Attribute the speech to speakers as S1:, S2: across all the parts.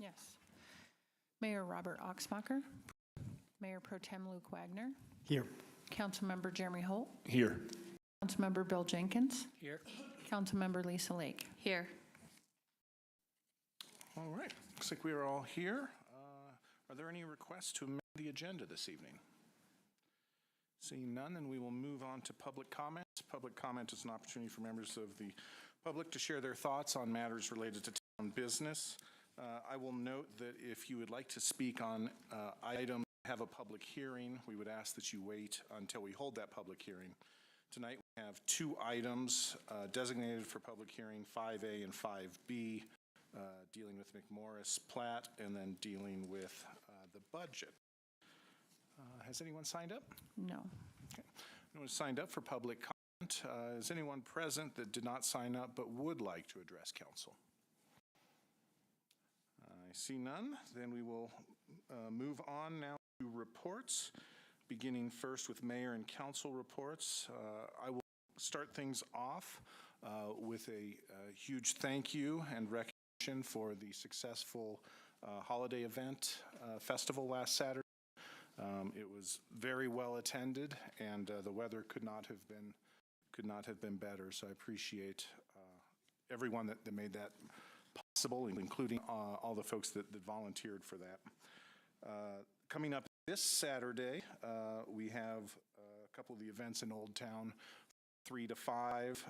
S1: Yes. Mayor Robert Oxmacher, Mayor Pro Tem Luke Wagner,
S2: Here.
S1: Councilmember Jeremy Holt,
S3: Here.
S1: Councilmember Bill Jenkins,
S2: Here.
S1: Councilmember Lisa Lake.
S4: Here.
S3: All right, looks like we are all here. Are there any requests to amend the agenda this evening? Seeing none, then we will move on to public comments. Public comment is an opportunity for members of the public to share their thoughts on matters related to town business. I will note that if you would like to speak on items that have a public hearing, we would ask that you wait until we hold that public hearing. Tonight we have two items designated for public hearing, 5A and 5B, dealing with McMorris Platt and then dealing with the budget. Has anyone signed up?
S1: No.
S3: Okay. No one signed up for public comment. Is anyone present that did not sign up but would like to address council? I see none. Then we will move on now to reports, beginning first with mayor and council reports. I will start things off with a huge thank you and recognition for the successful holiday event festival last Saturday. It was very well attended, and the weather could not have been better. So I appreciate everyone that made that possible, including all the folks that volunteered for that. Coming up this Saturday, we have a couple of the events in Old Town, 3 to 5,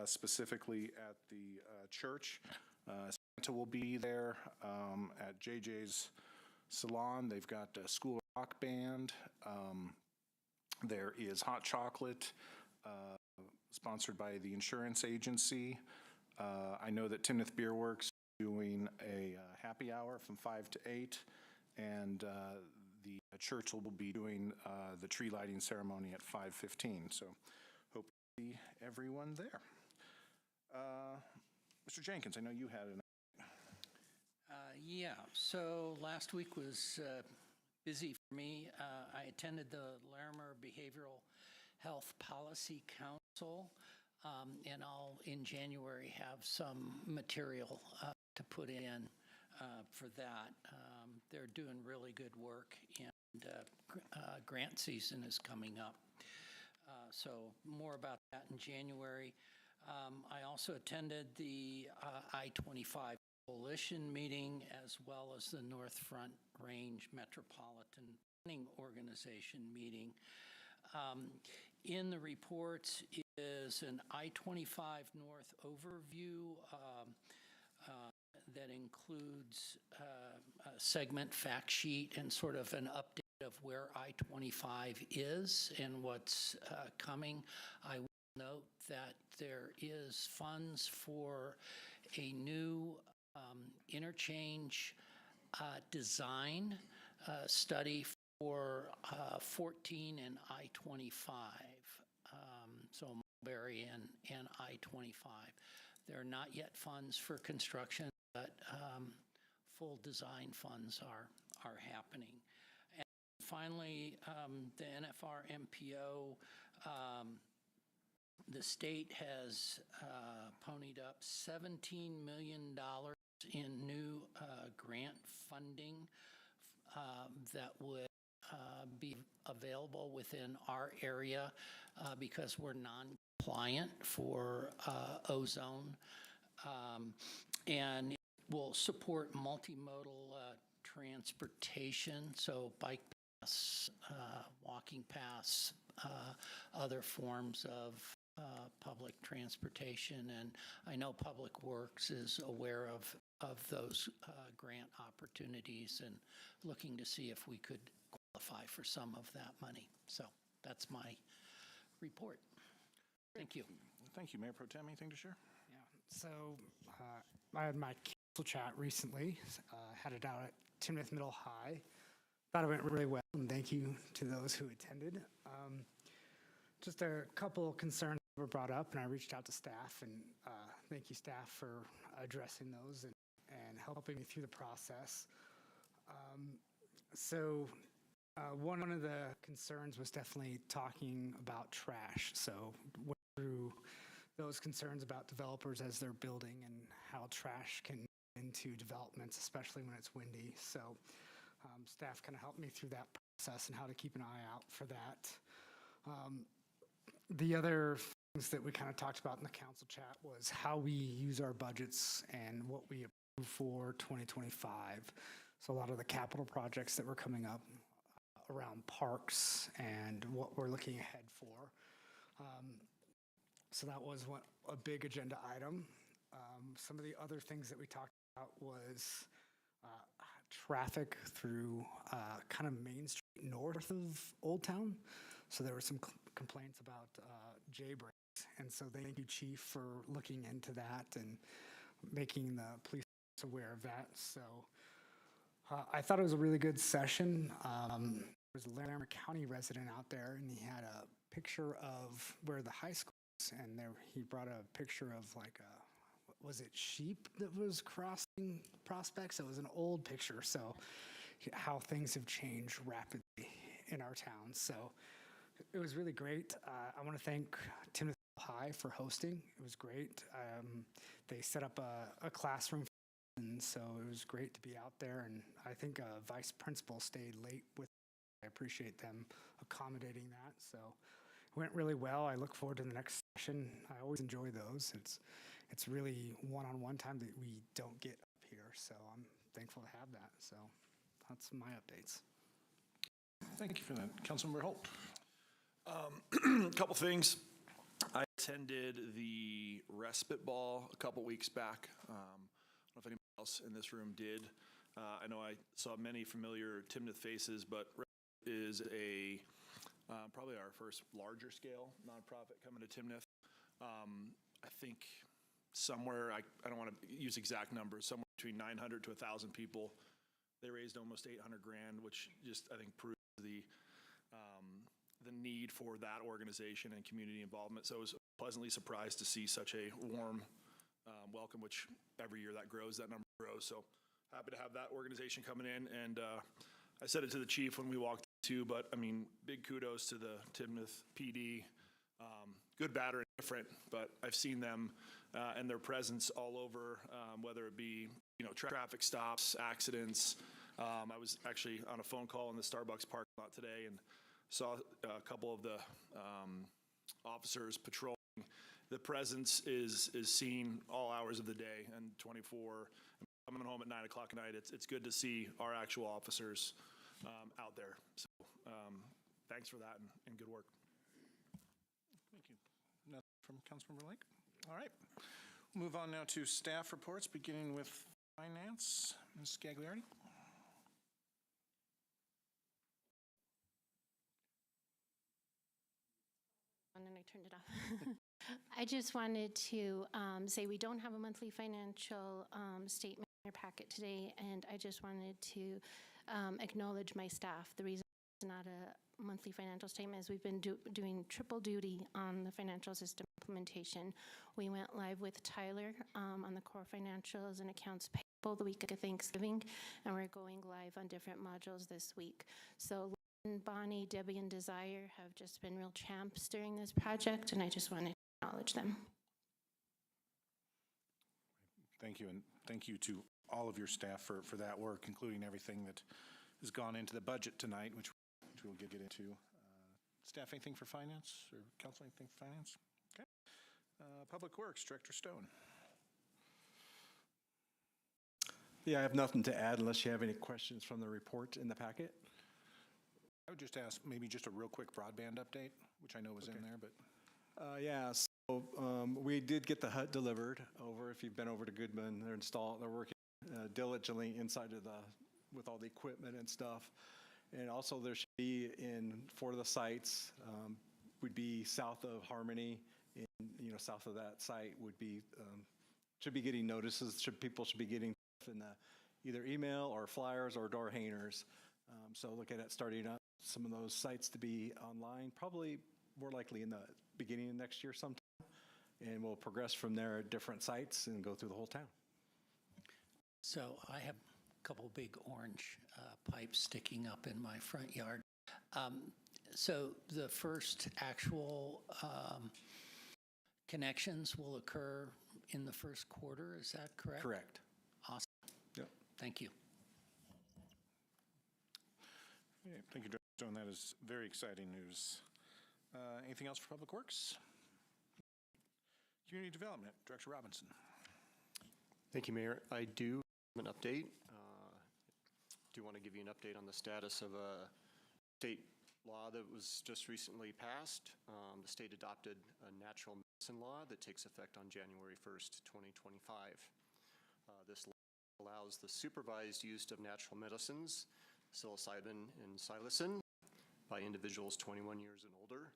S3: specifically at the church. Santa will be there at JJ's Salon. They've got a school rock band. There is hot chocolate sponsored by the insurance agency. I know that Timnath Beer Works is doing a happy hour from 5 to 8, and the church will be doing the tree lighting ceremony at 5:15. So hope to see everyone there. Mr. Jenkins, I know you had an
S2: Yeah, so last week was busy for me. I attended the Larimer Behavioral Health Policy Council, and I'll, in January, have some material to put in for that. They're doing really good work, and grant season is coming up. So more about that in January. I also attended the I-25 Coalition meeting, as well as the North Front Range Metropolitan Planning Organization meeting. In the reports is an I-25 North overview that includes a segment fact sheet and sort of an update of where I-25 is and what's coming. I will note that there is funds for a new interchange design study for 14 and I-25, so Mulberry and I-25. There are not yet funds for construction, but full design funds are happening. And finally, the NFR MPO, the state has ponied up $17 million in new grant funding that would be available within our area because we're non-compliant for ozone, and it will support multimodal transportation, so bike paths, walking paths, other forms of public transportation. And I know Public Works is aware of those grant opportunities and looking to see if we could qualify for some of that money. So that's my report. Thank you.
S3: Thank you, Mayor Pro Tem. Anything to share?
S5: Yeah, so I had my council chat recently, had it out at Timnath Middle High. Thought it went really well, and thank you to those who attended. Just a couple concerns were brought up, and I reached out to staff, and thank you, staff, for addressing those and helping me through the process. So one of the concerns was definitely talking about trash. So went through those concerns about developers as they're building and how trash can into into developments, especially when it's windy. So staff kind of helped me through that process and how to keep an eye out for that. The other things that we kind of talked about in the council chat was how we use our budgets and what we approve for 2025. So a lot of the capital projects that were coming up around parks and what we're looking ahead for. So that was a big agenda item. Some of the other things that we talked about was traffic through kind of Main Street north of Old Town. So there were some complaints about J-breaks. And so thank you, Chief, for looking into that and making the police aware of that. So I thought it was a really good session. There was a Larimer County resident out there, and he had a picture of where the high school is, and there he brought a picture of like was it sheep that was crossing Prospects? It was an old picture, so how things have changed rapidly in our town. So it was really great. I want to thank Timothy High for hosting. It was great. They set up a classroom, and so it was great to be out there. And I think vice principal stayed late with. I appreciate them accommodating that. So it went really well. I look forward to the next session. I always enjoy those. It's really one-on-one time that we don't get up here. So I'm thankful to have that. So that's my updates.
S3: Thank you for that. Councilmember Holt.
S4: A couple things. I attended the respite ball a couple weeks back. I don't know if anybody else in this room did. I know I saw many familiar Timnath faces, but is probably our first larger scale nonprofit coming to Timnath. I think somewhere, I don't want to use exact numbers, somewhere between 900 to 1,000 people. They raised almost 800 grand, which just I think proves the need for that organization and community involvement. So I was pleasantly surprised to see such a warm welcome, which every year that grows, that number grows. So happy to have that organization coming in. And I said it to the chief when we walked too, but I mean, big kudos to the Timnath PD. Good, bad, or indifferent, but I've seen them and their presence all over, whether it be, traffic stops, accidents. I was actually on a phone call in the Starbucks parking lot today and saw a couple of the officers patrolling. The presence is seen all hours of the day and 24. Coming home at 9 o'clock at night, it's good to see our actual officers out there. So thanks for that and good work.
S3: Thank you. Nothing from Councilmember Lake? All right. Move on now to staff reports, beginning with finance. Ms. Gagliardi.
S6: And then I turned it off. I just wanted to say we don't have a monthly financial statement in your packet today, and I just wanted to acknowledge my staff. The reason it's not a monthly financial statement is we've been doing triple duty on the financial system implementation. We went live with Tyler on the core financials and accounts payable the week of Thanksgiving, and we're going live on different modules this week. So Bonnie, Debbie, and Desire have just been real champs during this project, and I just wanted to acknowledge them.
S3: Thank you, and thank you to all of your staff for that work, including everything that has gone into the budget tonight, which we'll get into. Staff, anything for finance, or council, anything for finance? Okay. Public Works, Director Stone.
S7: Yeah, I have nothing to add unless you have any questions from the report in the packet.
S3: I would just ask maybe just a real quick broadband update, which I know was in there, but.
S7: Yeah, so we did get the hut delivered over. If you've been over to Goodman, they're working diligently inside of with all the equipment and stuff. And also there should be for the sites, would be south of Harmony, south of that site would be, should be getting notices, people should be getting in the either email or flyers or door hangers. So looking at starting up some of those sites to be online, probably more likely in the beginning of next year sometime. And we'll progress from there at different sites and go through the whole town.
S2: So I have a couple big orange pipes sticking up in my front yard. So the first actual connections will occur in the first quarter, is that correct?
S7: Correct.
S2: Awesome. Thank you.
S3: Okay, thank you, Director Stone. That is very exciting news. Anything else for Public Works? Community Development, Director Robinson.
S8: Thank you, Mayor. I do have an update. Do want to give you an update on the status of a state law that was just recently passed. The state adopted a natural medicine law that takes effect on January 1st, 2025. This law allows the supervised use of natural medicines, psilocybin and psilocin, by individuals 21 years and older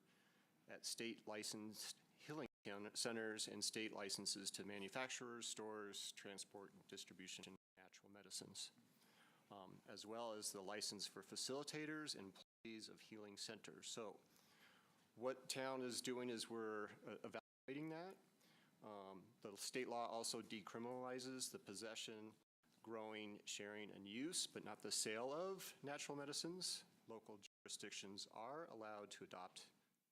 S8: at state licensed healing centers and state licenses to manufacturers, stores, transport, and distribution of natural medicines, as well as the license for facilitators and employees of healing centers. So what town is doing is we're evaluating that. The state law also decriminalizes the possession, growing, sharing, and use, but not the sale of natural medicines. Local jurisdictions are allowed to adopt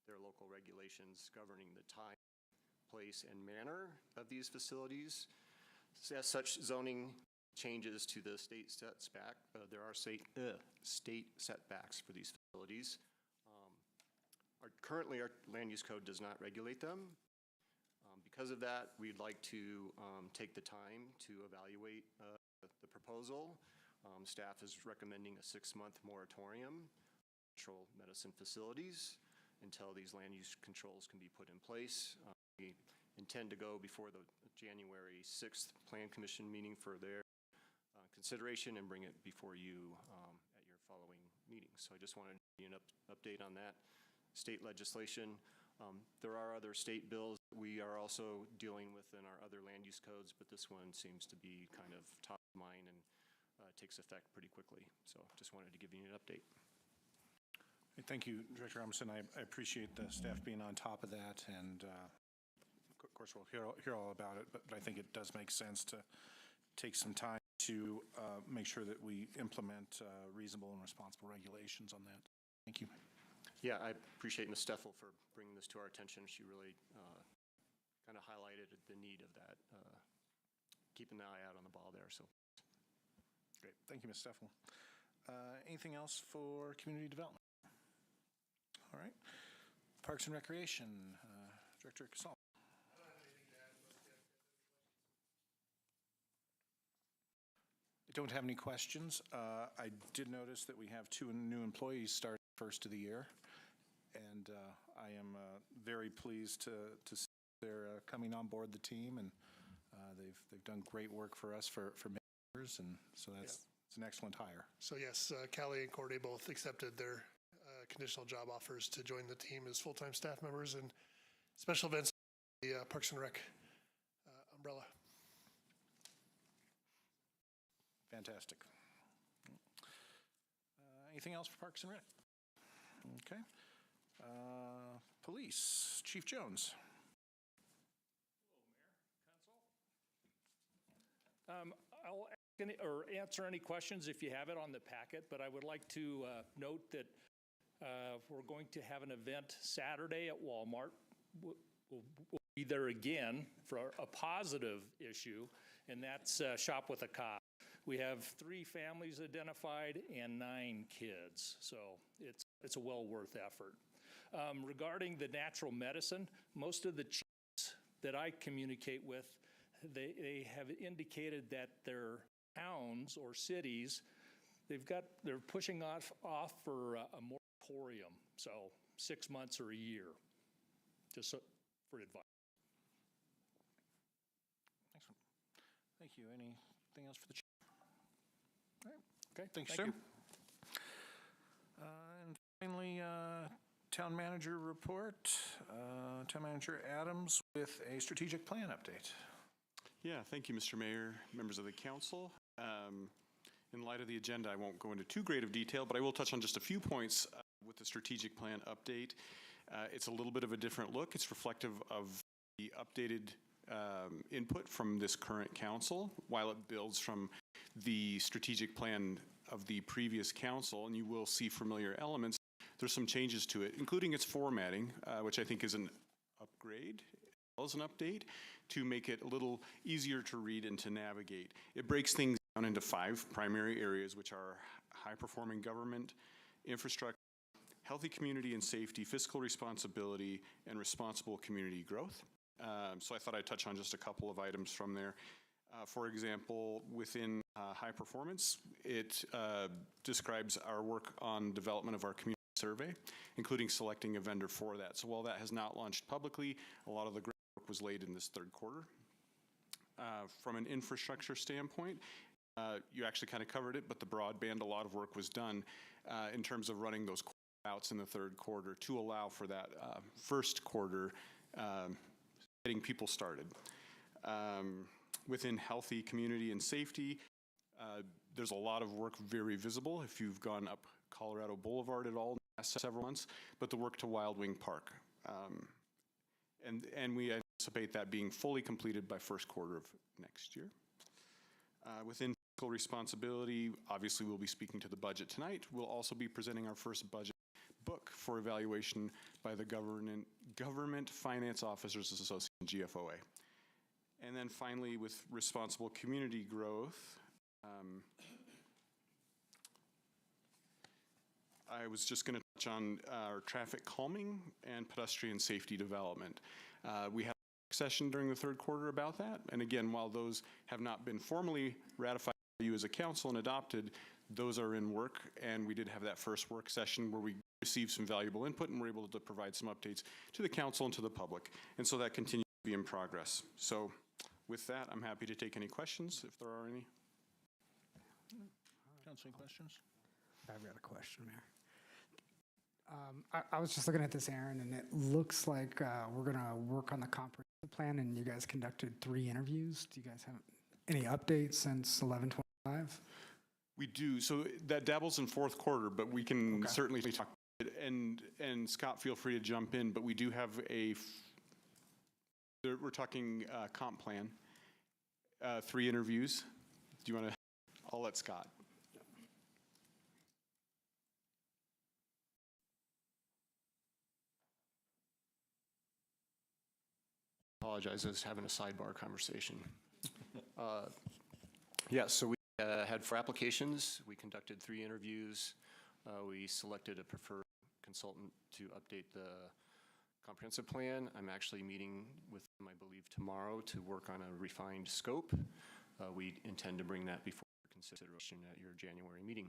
S8: their local regulations governing the time, place, and manner of these facilities. As such, zoning changes to the state setback. There are state setbacks for these facilities. Currently, our land use code does not regulate them. Because of that, we'd like to take the time to evaluate the proposal. Staff is recommending a 6-month moratorium on natural medicine facilities until these land use controls can be put in place. We intend to go before the January 6th Plan Commission meeting for their consideration and bring it before you at your following meeting. So I just wanted to give you an update on that state legislation. There are other state bills that we are also dealing with in our other land use codes, but this one seems to be kind of top of mind and takes effect pretty quickly. So just wanted to give you an update.
S3: Thank you, Director Robinson. I appreciate the staff being on top of that, and of course we'll hear all about it, but I think it does make sense to take some time to make sure that we implement reasonable and responsible regulations on that. Thank you.
S8: Yeah, I appreciate Ms. Steffel for bringing this to our attention. She really kind of highlighted the need of that, keeping an eye out on the ball there. So,
S3: great. Thank you, Ms. Steffel. Anything else for community development? All right. Parks and Recreation, Director Casal. I don't have any questions. I did notice that we have 2 new employees starting first of the year, and I am very pleased to see they're coming on board the team, and they've done great work for us for many years, and so it's an excellent hire.
S9: So yes, Callie and Corday both accepted their conditional job offers to join the team as full-time staff members and special events, the Parks and Rec umbrella.
S3: Fantastic. Anything else for Parks and Rec? Okay. Police, Chief Jones.
S10: I'll answer any questions if you have it on the packet, but I would like to note that we're going to have an event Saturday at Walmart. We'll be there again for a positive issue, and that's Shop with a Cop. We have 3 families identified and 9 kids, so it's a well worth effort. Regarding the natural medicine, most of the chiefs that I communicate with, they have indicated that their towns or cities, they're pushing off for a moratorium, so 6 months or a year, just for advice.
S3: Excellent. Thank you. Anything else for the chief? All right.
S10: Okay.
S3: Thank you, sir. And finally, Town Manager report. Town Manager Adams with a strategic plan update.
S11: Yeah, thank you, Mr. Mayor, members of the council. In light of the agenda, I won't go into too great of detail, but I will touch on just a few points with the strategic plan update. It's a little bit of a different look. It's reflective of the updated input from this current council, while it builds from the strategic plan of the previous council, and you will see familiar elements. There's some changes to it, including its formatting, which I think is an upgrade as well as an update to make it a little easier to read and to navigate. It breaks things down into 5 primary areas, which are high-performing government, infrastructure, healthy community and safety, fiscal responsibility, and responsible community growth. So I thought I'd touch on just a couple of items from there. For example, within high performance, it describes our work on development of our community survey, including selecting a vendor for that. So while that has not launched publicly, a lot of the groundwork was laid in this third quarter. From an infrastructure standpoint, you actually kind of covered it, but the broadband, a lot of work was done in terms of running those outs in the third quarter to allow for that first quarter getting people started. Within healthy community and safety, there's a lot of work very visible if you've gone up Colorado Boulevard at all in the last several months, but the work to Wild Wing Park. And we anticipate that being fully completed by first quarter of next year. Within fiscal responsibility, obviously we'll be speaking to the budget tonight. We'll also be presenting our first budget book for evaluation by the Government Finance Officers Association, GFOA. And then finally, with responsible community growth, I was just going to touch on our traffic calming and pedestrian safety development. We had a session during the third quarter about that. And again, while those have not been formally ratified by you as a council and adopted, those are in work. And we did have that first work session where we received some valuable input and were able to provide some updates to the council and to the public. And so that continues to be in progress. So with that, I'm happy to take any questions if there are any.
S3: Council, any questions?
S5: I've got a question, Mayor. I was just looking at this, Aaron, and it looks like we're going to work on the comprehensive plan, and you guys conducted 3 interviews. Do you guys have any updates since 11/25?
S11: We do. So that dabbles in fourth quarter, but we can certainly talk. And Scott, feel free to jump in, but we do have we're talking comp plan, 3 interviews. Do you want to, I'll let Scott.
S8: Apologize, I was having a sidebar conversation. Yeah, so we had 4 applications. We conducted 3 interviews. We selected a preferred consultant to update the comprehensive plan. I'm actually meeting with them, I believe, tomorrow to work on a refined scope. We intend to bring that before consideration at your January meeting.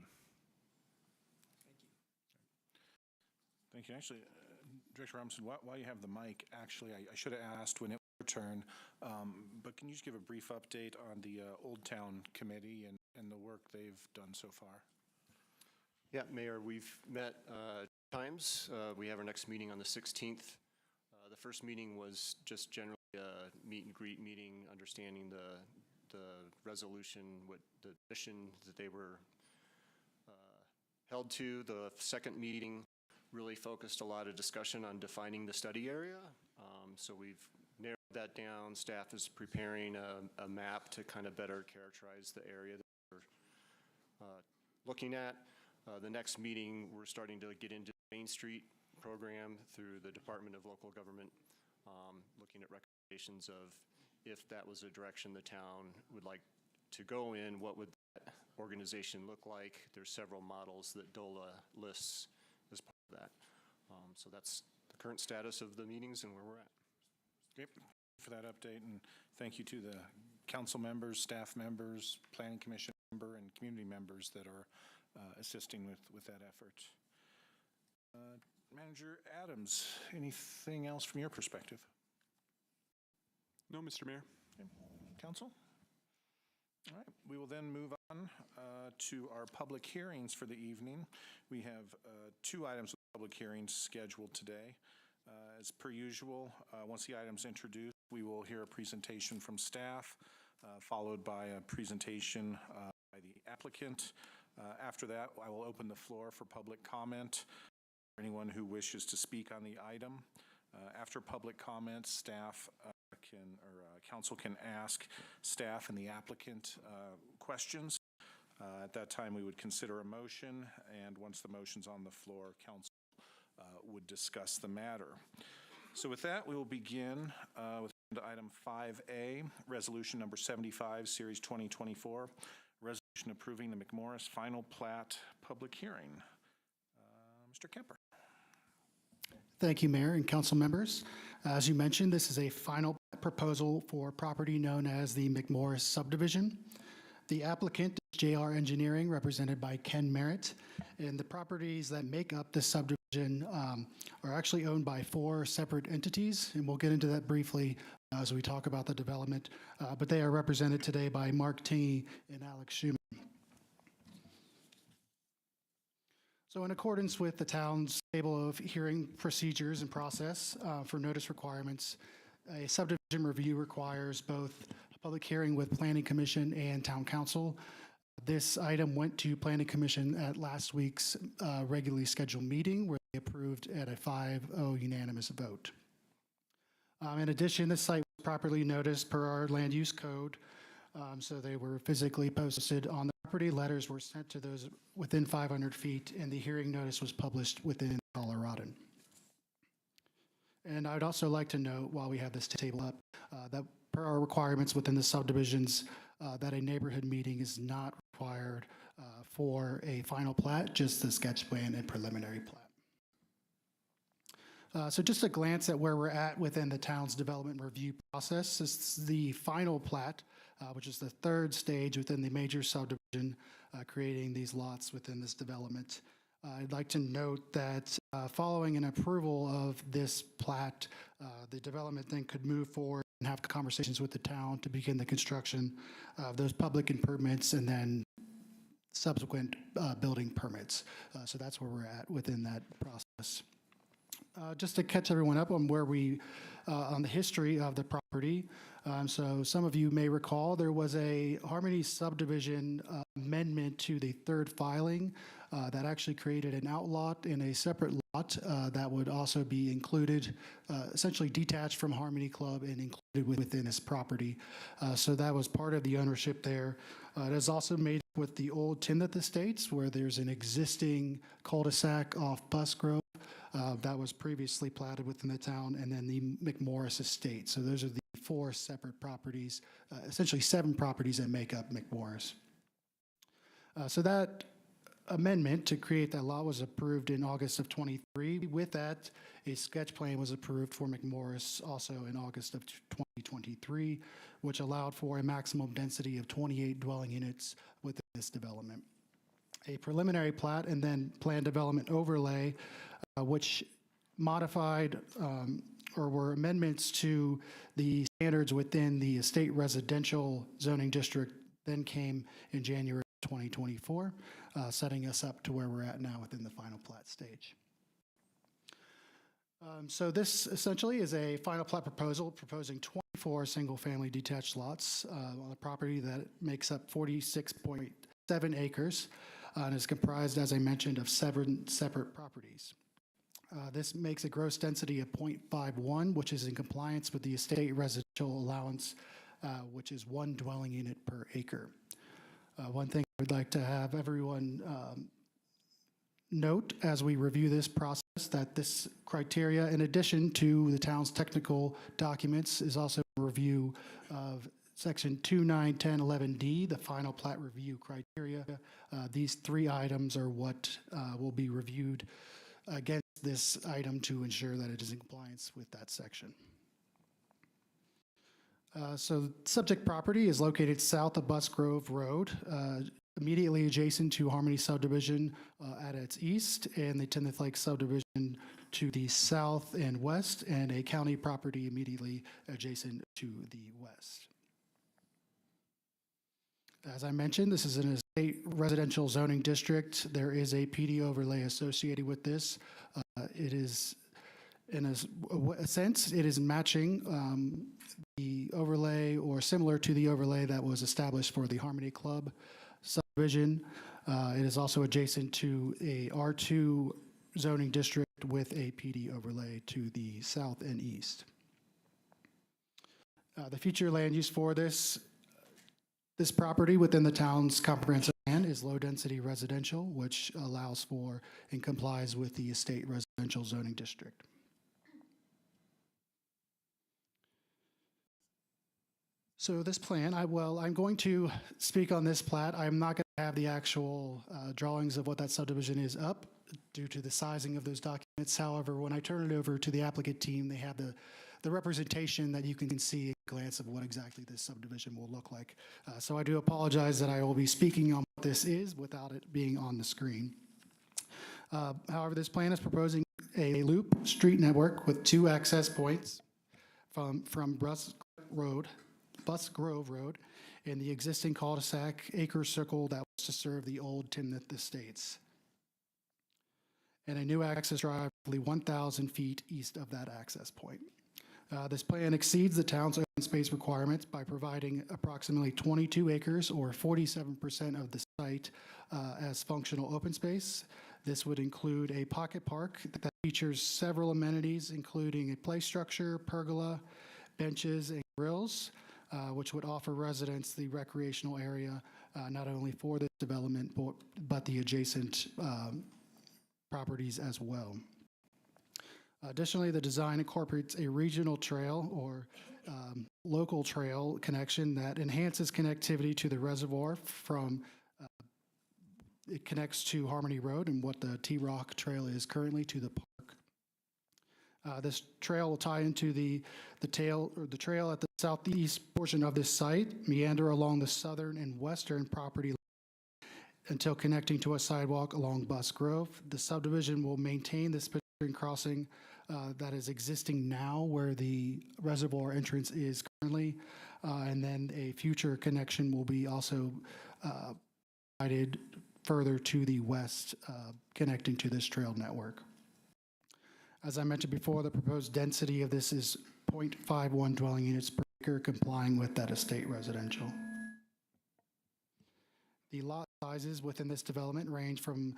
S3: Thank you. Actually, Director Robinson, while you have the mic, actually, I should have asked when it was your turn, but can you just give a brief update on the Old Town Committee and the work they've done so far?
S8: Yeah, Mayor, we've met times. We have our next meeting on the 16th. The first meeting was just generally a meet and greet meeting, understanding the resolution, what the mission that they were held to. The second meeting really focused a lot of discussion on defining the study area. So we've narrowed that down. Staff is preparing a map to kind of better characterize the area that we're looking at. The next meeting, we're starting to get into the Main Street program through the Department of Local Government, looking at recommendations of if that was a direction the town would like to go in, what would that organization look like? There's several models that DOLA lists as part of that. So that's the current status of the meetings and where we're at.
S3: Great. For that update, and thank you to the council members, staff members, planning commission member, and community members that are assisting with that effort. Manager Adams, anything else from your perspective?
S11: No, Mr. Mayor.
S3: Okay. Council? All right, we will then move on to our public hearings for the evening. We have 2 items of public hearings scheduled today. As per usual, once the item's introduced, we will hear a presentation from staff, followed by a presentation by the applicant. After that, I will open the floor for public comment for anyone who wishes to speak on the item. After public comment, staff council can ask staff and the applicant questions. At that time, we would consider a motion, and once the motion's on the floor, council would discuss the matter. So with that, we will begin with item 5A, resolution number 75, series 2024. approving the McMorris final plat public hearing. Mr. Kemper.
S12: Thank you, Mayor and council members. As you mentioned, this is a final proposal for property known as the McMorris subdivision. The applicant is JR Engineering, represented by Ken Merritt, and the properties that make up this subdivision are actually owned by 4 separate entities, and we'll get into that briefly as we talk about the development, but they are represented today by Mark Tingey and Alex Schumann. So in accordance with the town's table of hearing procedures and process for notice requirements, a subdivision review requires both a public hearing with Planning Commission and Town Council. This item went to Planning Commission at last week's regularly scheduled meeting where they approved at a 5-0 unanimous vote. In addition, this site was properly noticed per our land use code, so they were physically posted on the property. Letters were sent to those within 500 feet, and the hearing notice was published within Coloradan. And I'd also like to note, while we have this table up, that per our requirements within the subdivisions, that a neighborhood meeting is not required for a final plat, just the sketch plan and preliminary plat. So just a glance at where we're at within the town's development review process. This is the final plat, which is the 3rd stage within the major subdivision, creating these lots within this development. I'd like to note that following an approval of this plat, the development then could move forward and have conversations with the town to begin the construction of those public improvements and then subsequent building permits. So that's where we're at within that process. Just to catch everyone up on where on the history of the property. So some of you may recall there was a Harmony subdivision amendment to the 3rd filing that actually created an outlot in a separate lot that would also be included, essentially detached from Harmony Club and included within its property. So that was part of the ownership there. It is also made with the old Timnath Estates, where there's an existing cul-de-sac off Busgrove that was previously platted within the town, and then the McMorris Estate. So those are the 4 separate properties, essentially 7 properties that make up McMorris. So that amendment to create that lot was approved in August of 23. With that, a sketch plan was approved for McMorris also in August of 2023, which allowed for a maximum density of 28 dwelling units within this development. A preliminary plat and then plan development overlay, which modified or were amendments to the standards within the estate residential zoning district, then came in January 2024, setting us up to where we're at now within the final plat stage. So this essentially is a final plat proposal proposing 24 single-family detached lots on a property that makes up 46.7 acres and is comprised, as I mentioned, of 7 separate properties. This makes a gross density of 0.51, which is in compliance with the estate residential allowance, which is 1 dwelling unit per acre. One thing I would like to have everyone note as we review this process, that this criteria, in addition to the town's technical documents, is also a review of Section 2, 9, 10, 11D, the final plat review criteria. These 3 items are what will be reviewed against this item to ensure that it is in compliance with that section. So subject property is located south of Busgrove Road, immediately adjacent to Harmony subdivision at its east, and the Timnath Lake subdivision to the south and west, and a county property immediately adjacent to the west. As I mentioned, this is an estate residential zoning district. There is a PD overlay associated with this. It is, in a sense, it is matching the overlay or similar to the overlay that was established for the Harmony Club subdivision. It is also adjacent to a R2 zoning district with a PD overlay to the south and east. The future land use for this property within the town's comprehensive plan is low-density residential, which allows for and complies with the estate residential zoning district. So this plan, I'm going to speak on this plat. I'm not going have the actual drawings of what that subdivision is up due to the sizing of those documents. However, when I turn it over to the applicant team, they have the representation that you can see at a glance of what exactly this subdivision will look like. So I do apologize that I will be speaking on what this is without it being on the screen. However, this plan is proposing a loop street network with 2 access points from Busk Grove Road in the existing cul-de-sac acre circle that was to serve the old Timnath Estates, and a new access drive roughly 1,000 feet east of that access point. This plan exceeds the town's open space requirements by providing approximately 22 acres or 47% of the site as functional open space. This would include a pocket park that features several amenities, including a play structure, pergola, benches, and grills, which would offer residents the recreational area not only for this development, but the adjacent properties as well. Additionally, the design incorporates a regional trail or local trail connection that enhances connectivity to the reservoir from it connects to Harmony Road and what the T-Rock Trail is currently to the park. This trail will tie into the trail at the southeast portion of this site, meander along the southern and western property until connecting to a sidewalk along Busk Grove. The subdivision will maintain this pedestrian crossing that is existing now where the reservoir entrance is currently, and then a future connection will be also provided further to the west, connecting to this trail network. As I mentioned before, the proposed density of this is 0.51 dwelling units per acre, complying with that estate residential. The lot sizes within this development range from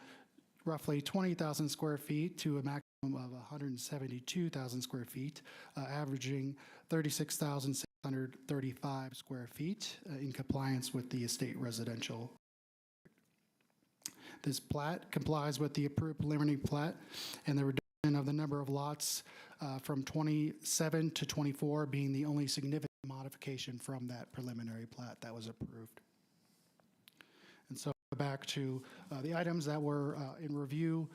S12: roughly 20,000 square feet to a maximum of 172,000 square feet, averaging 36,635 square feet in compliance with the estate residential. This plat complies with the approved preliminary plat and the reduction of the number of lots from 27 to 24 being the only significant modification from that preliminary plat that was approved. And so back to the items that were in review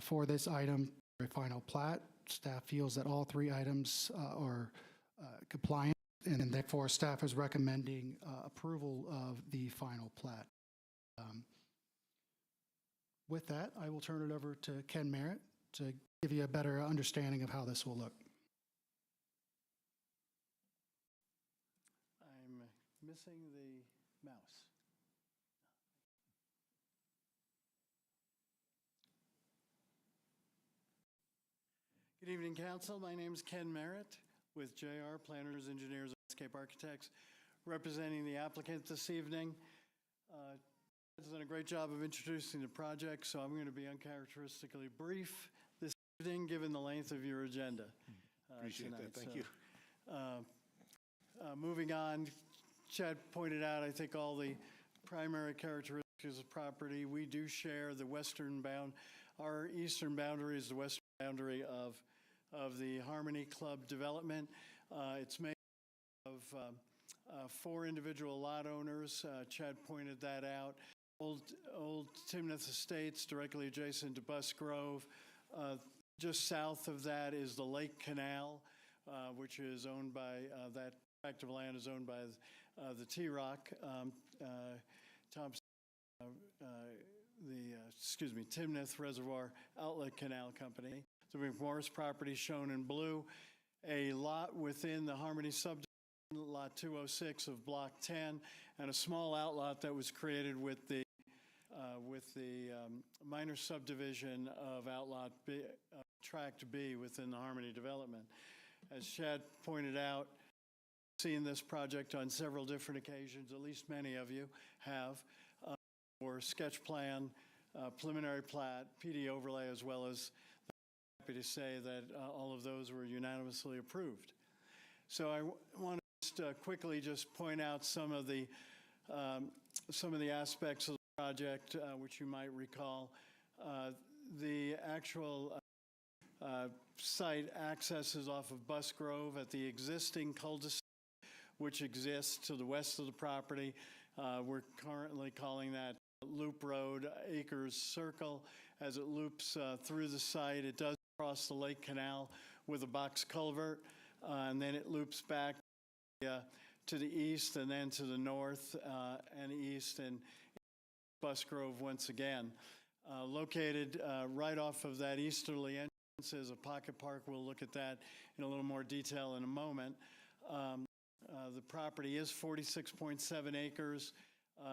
S12: for this item, a final plat. Staff feels that all 3 items are compliant, and therefore staff is recommending approval of the final plat. With that, I will turn it over to Ken Merritt to give you a better understanding of how this will look. I'm missing the mouse.
S13: Good evening, Council. My name is Ken Merritt with JR Planners, Engineers, and Landscape Architects, representing the applicant this evening. Has done a great job of introducing the project, so I'm going to be uncharacteristically brief this evening, given the length of your agenda.
S3: Appreciate
S13: tonight.
S3: that. Thank you.
S13: Moving on, Chad pointed out, I think, all the primary characteristics of property. We do share the western bound. Our eastern boundary is the western boundary of the Harmony Club development. It's made of 4 individual lot owners. Chad pointed that out. Old Timnath Estates, directly adjacent to Busk Grove. Just south of that is the Lake Canal, which is owned by, that tract of land is owned by the T-Rock, Timnath Reservoir Outlet Canal Company. The McMorris property shown in blue. A lot within the Harmony subdivision, lot 206 of Block 10, and a small outlot that was created with the minor subdivision of Outlot B, Tract B within the Harmony development. As Chad pointed out, seen this project on several different occasions, at least many of you have, for sketch plan, preliminary plat, PD overlay, as well as happy to say that all of those were unanimously approved. So I want to just quickly just point out some of the aspects of the project which you might recall. The actual site accesses off of Busk Grove at the existing cul-de-sac, which exists to the west of the property. We're currently calling that loop road, Acres Circle. As it loops through the site, it does cross the Lake Canal with a box culvert, and then it loops back to the east and then to the north and east and Busgrove once again. Located right off of that easterly entrance is a pocket park. We'll look at that in a little more detail in a moment. The property is 46.7 acres.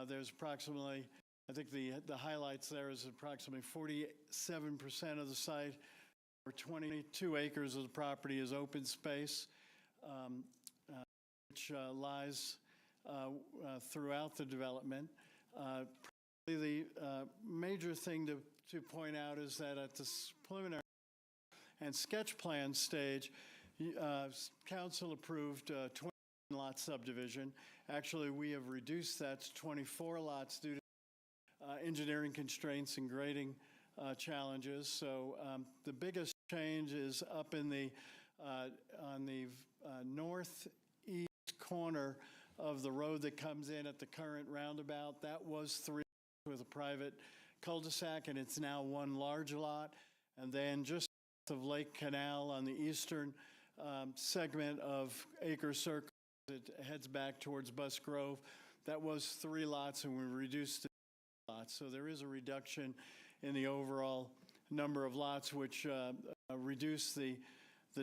S13: There's approximately, I think the highlights there is approximately 47% of the site, or 22 acres of the property is open space, which lies throughout the development. The major thing to point out is that at the preliminary and sketch plan stage, council approved 20 lot subdivision. Actually, we have reduced that to 24 lots due to engineering constraints and grading challenges. So the biggest change is up in the on the northeast corner of the road that comes in at the current roundabout. That was 3 with a private cul-de-sac, and it's now 1 large lot. And then just south of Lake Canal on the eastern segment of Acres Circle, it heads back towards Busgrove. That was 3 lots, and we reduced it to 2 lots. So there is a reduction in the overall number of lots, which reduced the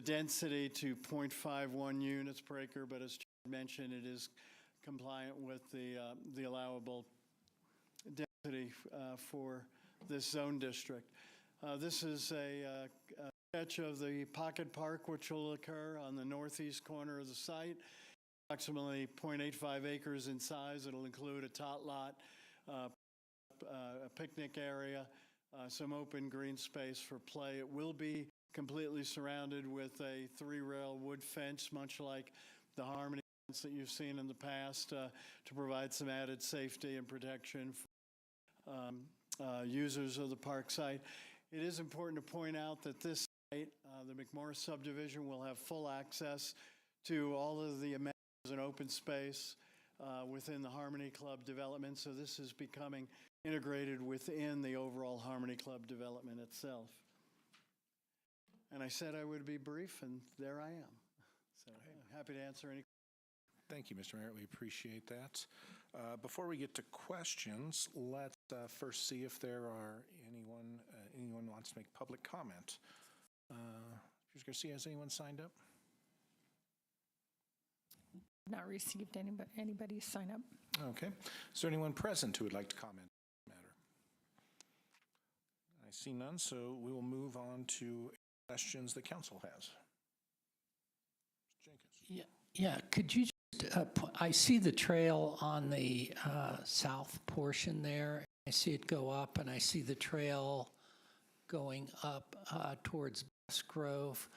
S13: density to 0.51 units per acre. But as Chad mentioned, it is compliant with the allowable density for this zone district. This is a sketch of the pocket park, which will occur on the northeast corner of the site. Approximately 0.85 acres in size. It'll include a tot lot, a picnic area, some open green space for play. It will be completely surrounded with a 3-rail wood fence, much like the Harmony fence that you've seen in the past, to provide some added safety and protection for users of the park site. It is important to point out that this site, the McMorris subdivision, will have full access to all of the amenities and open space within the Harmony Club development. So this is becoming integrated within the overall Harmony Club development itself. And I said I would be brief, and there I am. So I'm happy to answer any questions.
S3: Thank you, Mr. Merritt. We appreciate that. Before we get to questions, let's first see if there are anyone wants to make public comment. Mr. Garcia, has anyone signed up?
S1: Not received anybody's sign up.
S3: Okay. Is there anyone present who would like to comment on the matter? I see none, so we will move on to questions the council has. Mr. Jenkins.
S2: Yeah. Could you just, I see the trail on the south portion there. I see it go up, and I see the trail going up towards Busgrove,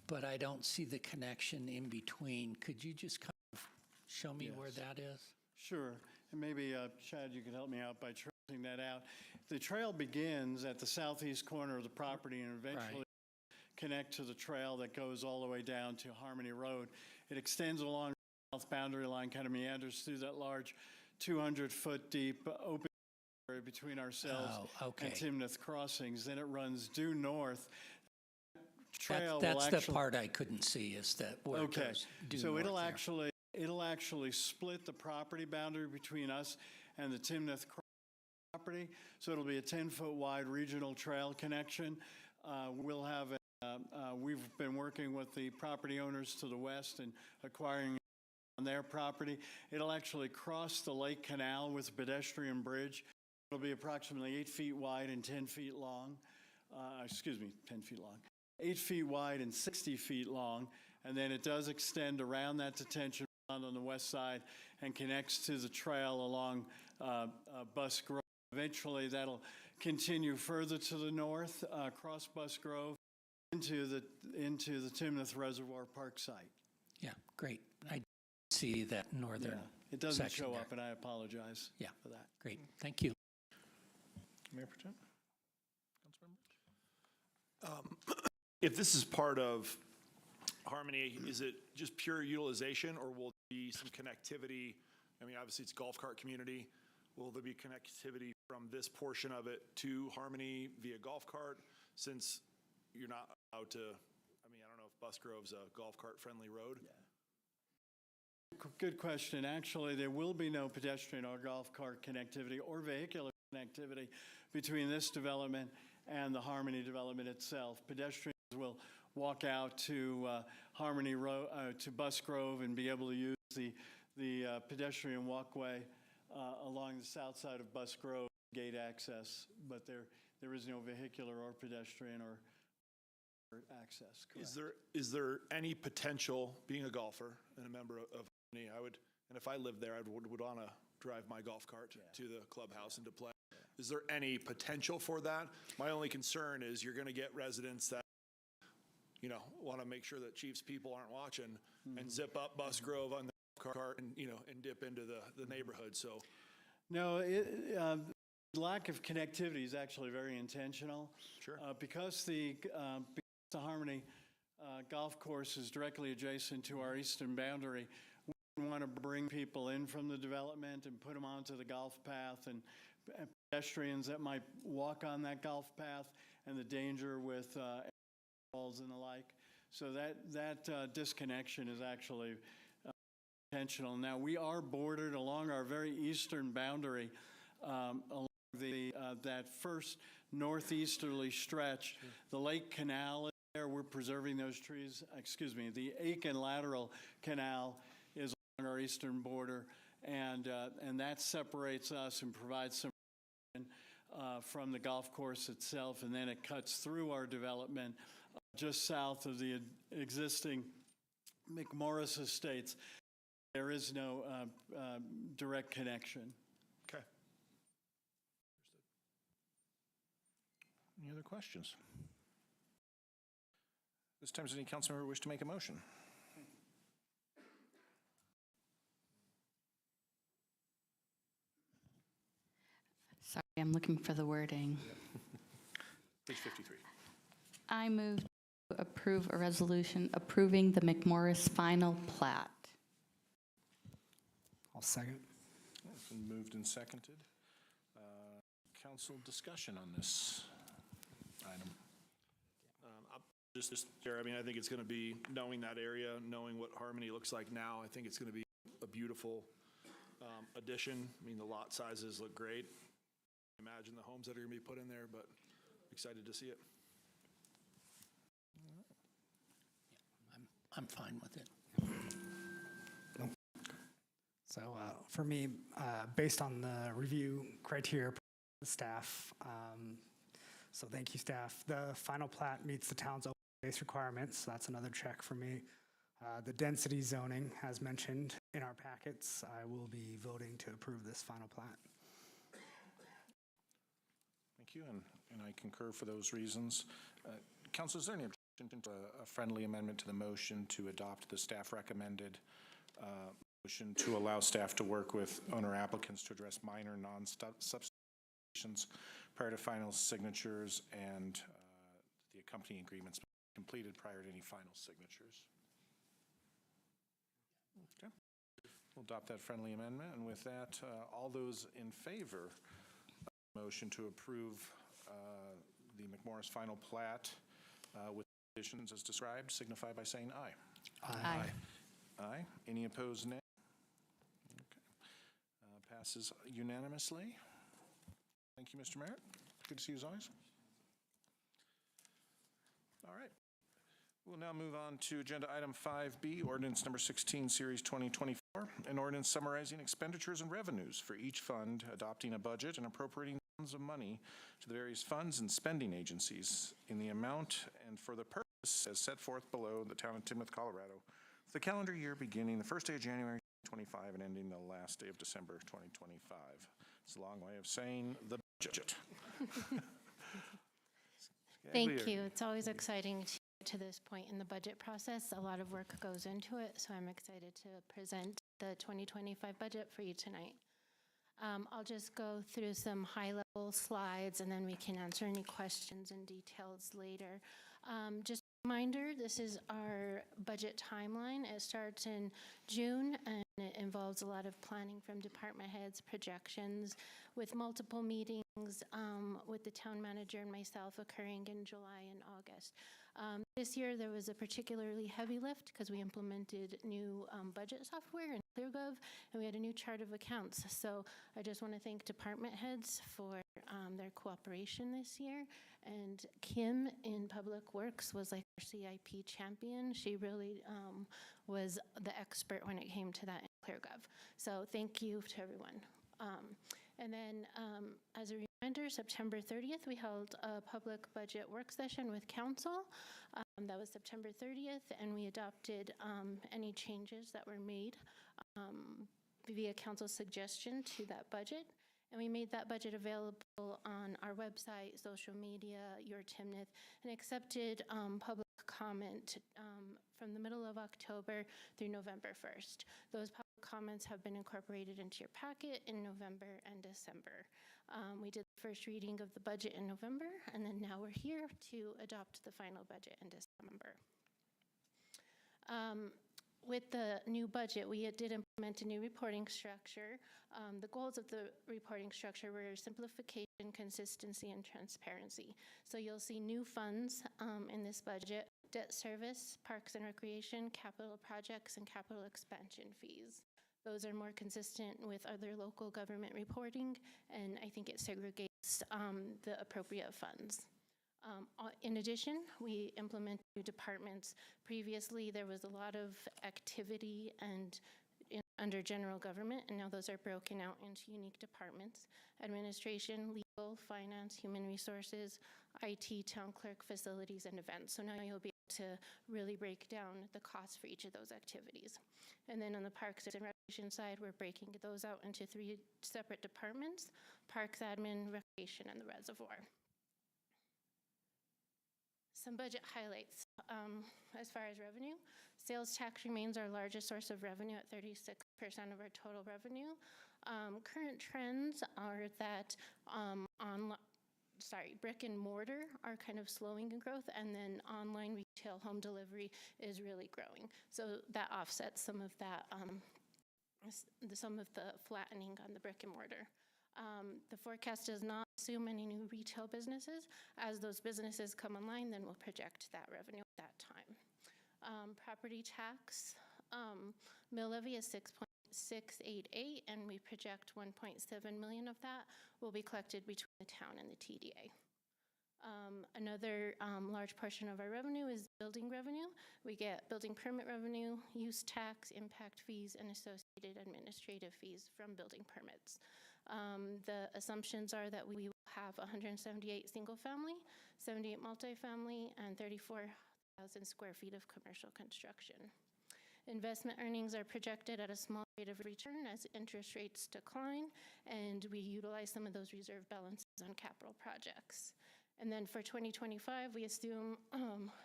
S2: but I don't see the connection in between. Could you just kind of show me where that is?
S13: Sure. And maybe, Chad, you can help me out by tracing that out. The trail begins at the southeast corner of the property and eventually connect to the trail that goes all the way down to Harmony Road. It extends along the south boundary line, kind of meanders through that large 200-foot deep open area between ourselves and Timnath Crossings. Then it runs due north.
S2: That's the part I couldn't see, is that where it goes due
S13: so
S2: north
S13: it'll actually split the property boundary between us and the Timnath property. So it'll be a 10-foot wide regional trail connection. We'll have we've been working with the property owners to the west and acquiring on their property. It'll actually cross the Lake Canal with a pedestrian bridge. It'll be approximately 8 feet wide and 10 feet long. 10 feet long. 8 feet wide and 60 feet long. And then it does extend around that detention pond on the west side and connects to the trail along Busgrove. Eventually, that'll continue further to the north, across Busgrove, into the Timnath Reservoir Park site.
S2: Yeah, great. I see that northern
S13: It doesn't
S2: section
S13: show
S2: there.
S13: up, and I apologize for that.
S2: Great. Thank you.
S3: Mayor Pro Tem?
S4: If this is part of Harmony, is it just pure utilization, or will there be some connectivity? I mean, obviously it's a golf cart community. Will there be connectivity from this portion of it to Harmony via golf cart, since you're not allowed to, I mean, I don't know if Busgrove's a golf cart friendly road.
S13: Good question. Actually, there will be no pedestrian or golf cart connectivity or vehicular connectivity between this development and the Harmony development itself. Pedestrians will walk out to Harmony Road, to Busgrove, and be able to use the pedestrian walkway along the south side of Busgrove gate access, but there is no vehicular or pedestrian or access. Correct.
S4: Is there any potential, being a golfer and a member of Harmony, and if I lived there, I would want to drive my golf cart to the clubhouse and to play. Is there any potential for that? My only concern is you're going to get residents that, you know, want to make sure that Chiefs people aren't watching and zip up Busgrove on the golf cart and, you know, and dip into the neighborhood. So,
S13: No, lack of connectivity is actually very intentional.
S4: Sure.
S13: Because the Harmony golf course is directly adjacent to our eastern boundary, we want to bring people in from the development and put them onto the golf path, and pedestrians that might walk on that golf path, and the danger with balls and the like. So that disconnection is actually intentional. Now, we are bordered along our very eastern boundary, along that first northeasterly stretch. The Lake Canal is there. We're preserving those trees. Excuse me. The Aiken Lateral Canal is on our eastern border, and that separates us and provides some from the golf course itself, and then it cuts through our development just south of the existing McMorris Estates. There is no direct connection.
S4: okay.
S3: Any other questions? This time, does any council member wish to make a motion?
S14: Sorry, I'm looking for the wording.
S3: Page 53.
S14: I move to approve a resolution approving the McMorris final plat.
S5: I'll second.
S3: It's been moved and seconded. Council discussion on this item.
S4: Just there, I mean, I think it's going to be, knowing that area, knowing what Harmony looks like now, I think it's going to be a beautiful addition. I mean, the lot sizes look great. Imagine the homes that are going to be put in there, but excited to see it.
S2: I'm fine with it.
S5: So for me, based on the review criteria of the staff, so thank you, staff. The final plat meets the town's open space requirements. So that's another check for me. The density zoning, as mentioned in our packets, I will be voting to approve this final plat.
S3: Thank you, and I concur for those reasons. Council, is there any objection to a friendly amendment to the motion to adopt the staff recommended motion to allow staff to work with owner applicants to address minor non-substitutions prior to final signatures, and the accompanying agreements completed prior to any final signatures? Okay. We'll adopt that friendly amendment, and with that, all those in favor of the motion to approve the McMorris final plat with conditions as described signify by saying aye.
S14: Aye.
S3: Aye. Any opposed, nay? Okay. Passes unanimously. Thank you, Mr. Merritt. Good to see you as always. All right. We'll now move on to agenda item 5B, ordinance number 16, series 2024, an ordinance summarizing expenditures and revenues for each fund, adopting a budget and appropriating sums of money to the various funds and spending agencies in the amount and for the purpose as set forth below the town of Timoth, Colorado, for the calendar year beginning the first day of January 2025 and ending the last day of December 2025. It's a long way of saying the budget.
S6: Thank you. It's always exciting to get to this point in the budget process. A lot of work goes into it, so I'm excited to present the 2025 budget for you tonight. I'll just go through some high-level slides, and then we can answer any questions and details later. Just a reminder, this is our budget timeline. It starts in June, and it involves a lot of planning from department heads, projections, with multiple meetings meetings with the town manager and myself occurring in July and August. This year, there was a particularly heavy lift because we implemented new budget software in ClearGov, and we had a new chart of accounts. So I just want to thank department heads for their cooperation this year. And Kim in Public Works was like our CIP champion. She really was the expert when it came to that in ClearGov. So thank you to everyone. And then as a reminder, September 30th, we held a public budget work session with council. That was September 30th, and we adopted any changes that were made via council's suggestion to that budget. And we made that budget available on our website, social media, Your Timnath, and accepted public comment from the middle of October through November 1st. Those public comments have been incorporated into your packet in November and December. We did the first reading of the budget in November, and then now we're here to adopt the final budget in December. With the new budget, we did implement a new reporting structure. The goals of the reporting structure were simplification, consistency, and transparency. So you'll see new funds in this budget: debt service, parks and recreation, capital projects, and capital expansion fees. Those are more consistent with other local government reporting, and I think it segregates the appropriate funds. In addition, we implement new departments. Previously, there was a lot of activity under general government, and now those are broken out into unique departments: administration, legal, finance, human resources, IT, town clerk, facilities, and events. So now you'll be able to really break down the costs for each of those activities. And then on the parks and recreation side, we're breaking those out into 3 separate departments: parks, admin, recreation, and the reservoir. Some budget highlights. As far as revenue, sales tax remains our largest source of revenue at 36% of our total revenue. Current trends are that brick and mortar are kind of slowing in growth, and then online retail home delivery is really growing. So that offsets some of that, some of the flattening on the brick and mortar. The forecast does not assume any new retail businesses. As those businesses come online, then we'll project that revenue at that time. Property tax, mill levy is 6.688, and we project 1.7 million of that will be collected between the town and the TDA. Another large portion of our revenue is building revenue. We get building permit revenue, use tax, impact fees, and associated administrative fees from building permits. The assumptions are that we will have 178 single family, 78 multifamily, and 34,000 square feet of commercial construction. Investment earnings are projected at a small rate of return as interest rates decline, and we utilize some of those reserve balances on capital projects. And then for 2025, we assume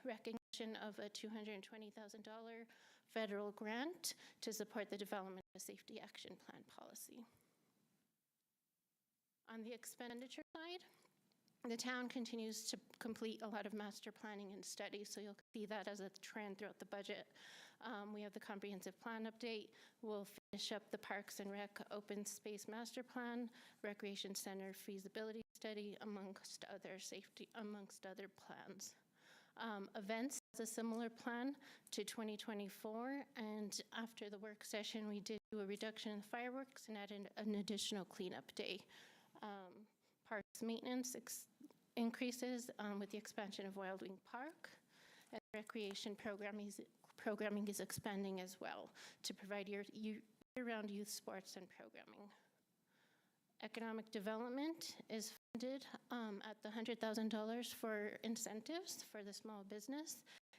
S6: recognition of a $220,000 federal grant to support the development of a safety action plan policy. On the expenditure side, the town continues to complete a lot of master planning and studies, so you'll see that as a trend throughout the budget. We have the comprehensive plan update. We'll finish up the Parks and Rec open space master plan, recreation center feasibility study, amongst other plans. Events has a similar plan to 2024, and after the work session, we did do a reduction in fireworks and added an additional cleanup day. Parks maintenance increases with the expansion of Wild Wing Park, and recreation programming is expanding as well to provide year-round youth sports and programming. Economic development is funded at the $100,000 for incentives for the small business,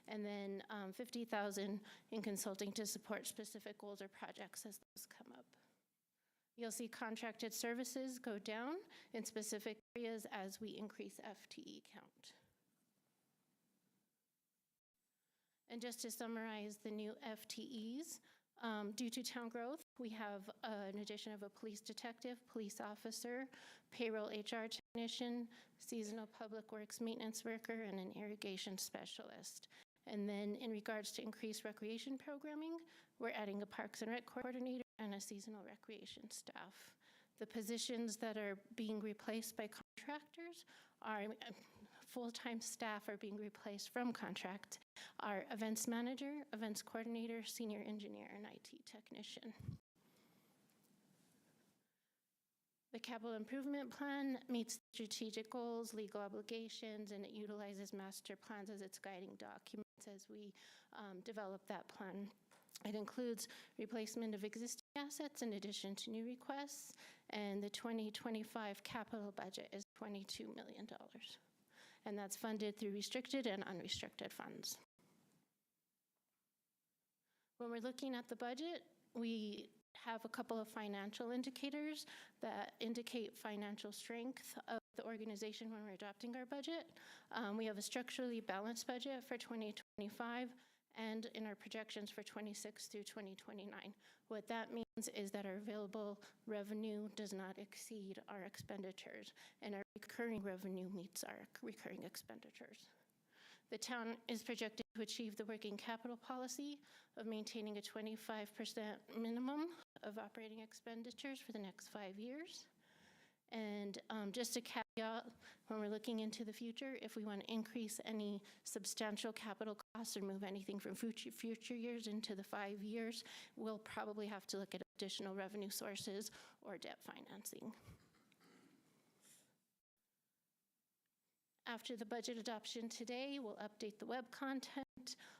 S6: and then $50,000 in consulting to support specific goals or projects as those come up. You'll see contracted services go down in specific areas as we increase FTE count. And just to summarize the new FTEs, due to town growth, we have an addition of a police detective, police officer, payroll HR technician, seasonal public works maintenance worker, and an irrigation specialist. And then in regards to increased recreation programming, we're adding a Parks and Rec coordinator and a seasonal recreation staff. The positions that are being replaced by contractors. Our full-time staff are being replaced from contract. Our events manager, events coordinator, senior engineer, and IT technician. The capital improvement plan meets strategic goals, legal obligations, and it utilizes master plans as its guiding documents as we develop that plan. It includes replacement of existing assets in addition to new requests, and the 2025 capital budget is $22 million. And that's funded through restricted and unrestricted funds. When we're looking at the budget, we have a couple of financial indicators that indicate financial strength of the organization when we're adopting our budget. We have a structurally balanced budget for 2025 and in our projections for 26 through 2029. What that means is that our available revenue does not exceed our expenditures, and our recurring revenue meets our recurring expenditures. The town is projected to achieve the working capital policy of maintaining a 25% minimum of operating expenditures for the next 5 years. And just a caveat, when we're looking into the future, if we want to increase any substantial capital costs or move anything from future years into the 5 years, we'll probably have to look at additional revenue sources or debt financing. After the budget adoption today, we'll update the web content.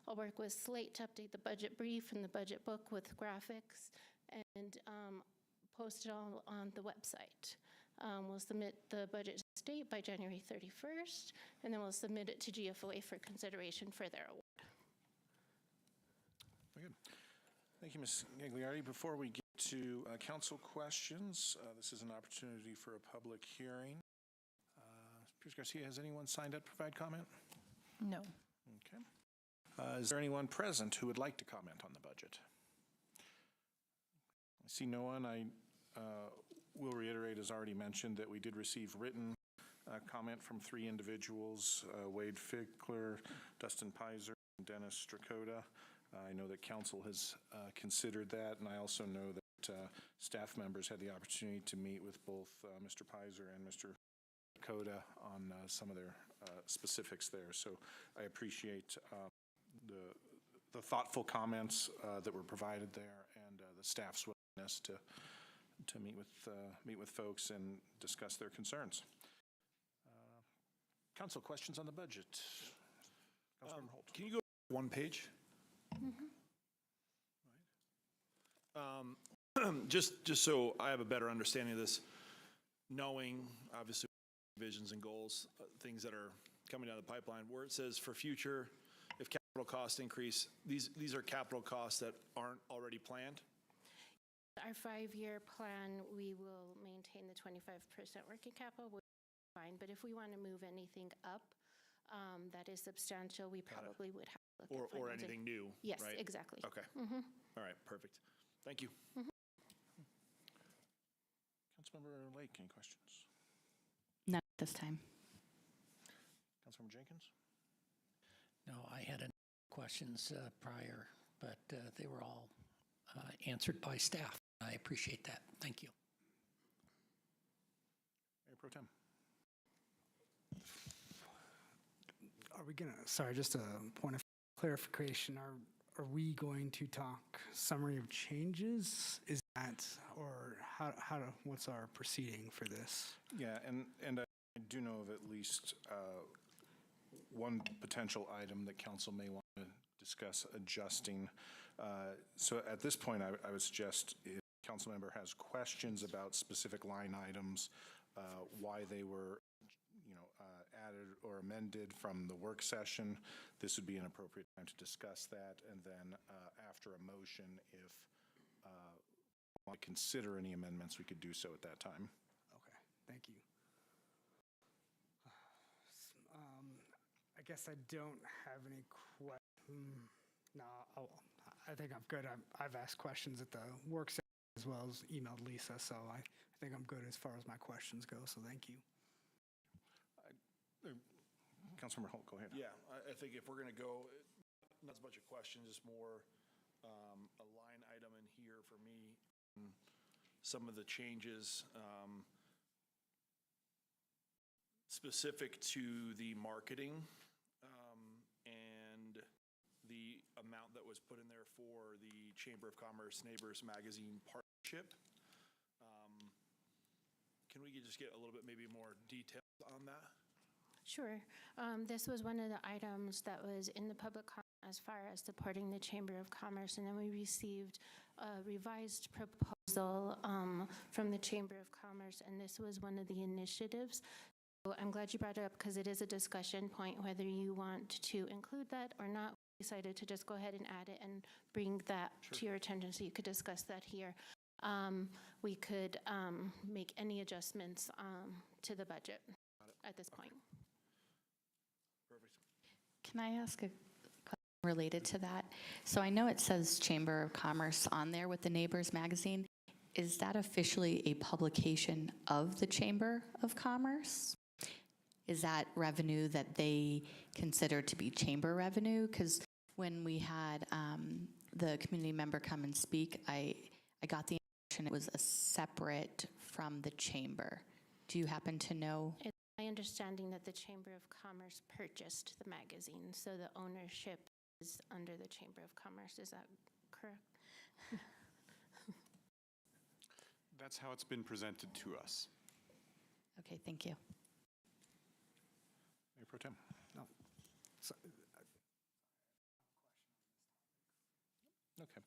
S6: I'll work with Slate to update the budget brief and the budget book with graphics and post it all on the website. We'll submit the budget to the state by January 31st, and then we'll submit it to GFOA for consideration for their award.
S3: Very good. Thank you, Ms. Gagliardi. Before we get to council questions, this is an opportunity for a public hearing. Pierce Garcia, has anyone signed up to provide comment?
S1: No.
S3: Okay. Is there anyone present who would like to comment on the budget? I see no one. I will reiterate, as already mentioned, that we did receive written comment from 3 individuals, Wade Fickler, Dustin Pizer, and Dennis Strakota. I know that council has considered that, and I also know that staff members had the opportunity to meet with both Mr. Pizer and Mr. Dakota on some of their specifics there. So I appreciate the thoughtful comments that were provided there, and the staff's willingness to meet with folks and discuss their concerns. Council, questions on the budget? Councilmember Holt.
S4: Can you go one page? Just so I have a better understanding of this, knowing obviously visions and goals, things that are coming down the pipeline, where it says for future, if capital costs increase, these are capital costs that aren't already planned?
S6: Our 5-year plan, we will maintain the 25% working capital, which is fine, but if we want to move anything up that is substantial, we probably would have to look at
S4: Or
S6: financing.
S4: anything new,
S6: Yes,
S4: right?
S6: exactly.
S4: Okay. All right, perfect. Thank you.
S3: Councilmember Lake, any questions?
S14: None at this time.
S3: Councilmember Jenkins?
S2: No, I had questions prior, but they were all answered by staff. I appreciate that. Thank you.
S3: Mayor Pro Tem.
S5: Are we gonna, sorry, just a point of clarification, are we going to talk summary of changes? Is that, or what's our proceeding for this?
S3: Yeah, and I do know of at least one potential item that council may want to discuss adjusting. So at this point, I would suggest if council member has questions about specific line items, why they were added or amended from the work session, this would be an appropriate time to discuss that. And then after a motion, if we want to consider any amendments, we could do so at that time.
S5: Okay, thank you. I guess I don't have any questions. No, I think I'm good. I've asked questions at the work session as well as emailed Lisa, so I think I'm good as far as my questions go, so thank you.
S3: Councilmember Holt, go ahead.
S4: Yeah, I think if we're going to go, not as much a question, just more a line item in here for me. Some of the changes specific to the marketing and the amount that was put in there for the Chamber of Commerce Neighbors Magazine partnership. Can we just get a little bit maybe more details on that?
S6: Sure. This was one of the items that was in the public comment as far as supporting the Chamber of Commerce, and then we received a revised proposal from the Chamber of Commerce, and this was one of the initiatives. So I'm glad you brought it up because it is a discussion point whether you want to include that or not. We decided to just go ahead and add it and bring that to your attention so you could discuss that here. We could make any adjustments to the budget at this point.
S4: Perfect.
S14: Can I ask a question related to that? So I know it says Chamber of Commerce on there with the Neighbors Magazine. Is that officially a publication of the Chamber of Commerce? Is that revenue that they consider to be chamber revenue? Because when we had the community member come and speak, I got the impression it was a separate from the chamber. Do you happen to know?
S6: It's my understanding that the Chamber of Commerce purchased the magazine, so the ownership is under the Chamber of Commerce. Is that correct?
S11: That's how it's been presented to us.
S14: Okay, thank you.
S3: Mayor Pro Tem.
S5: No. So,
S3: Okay.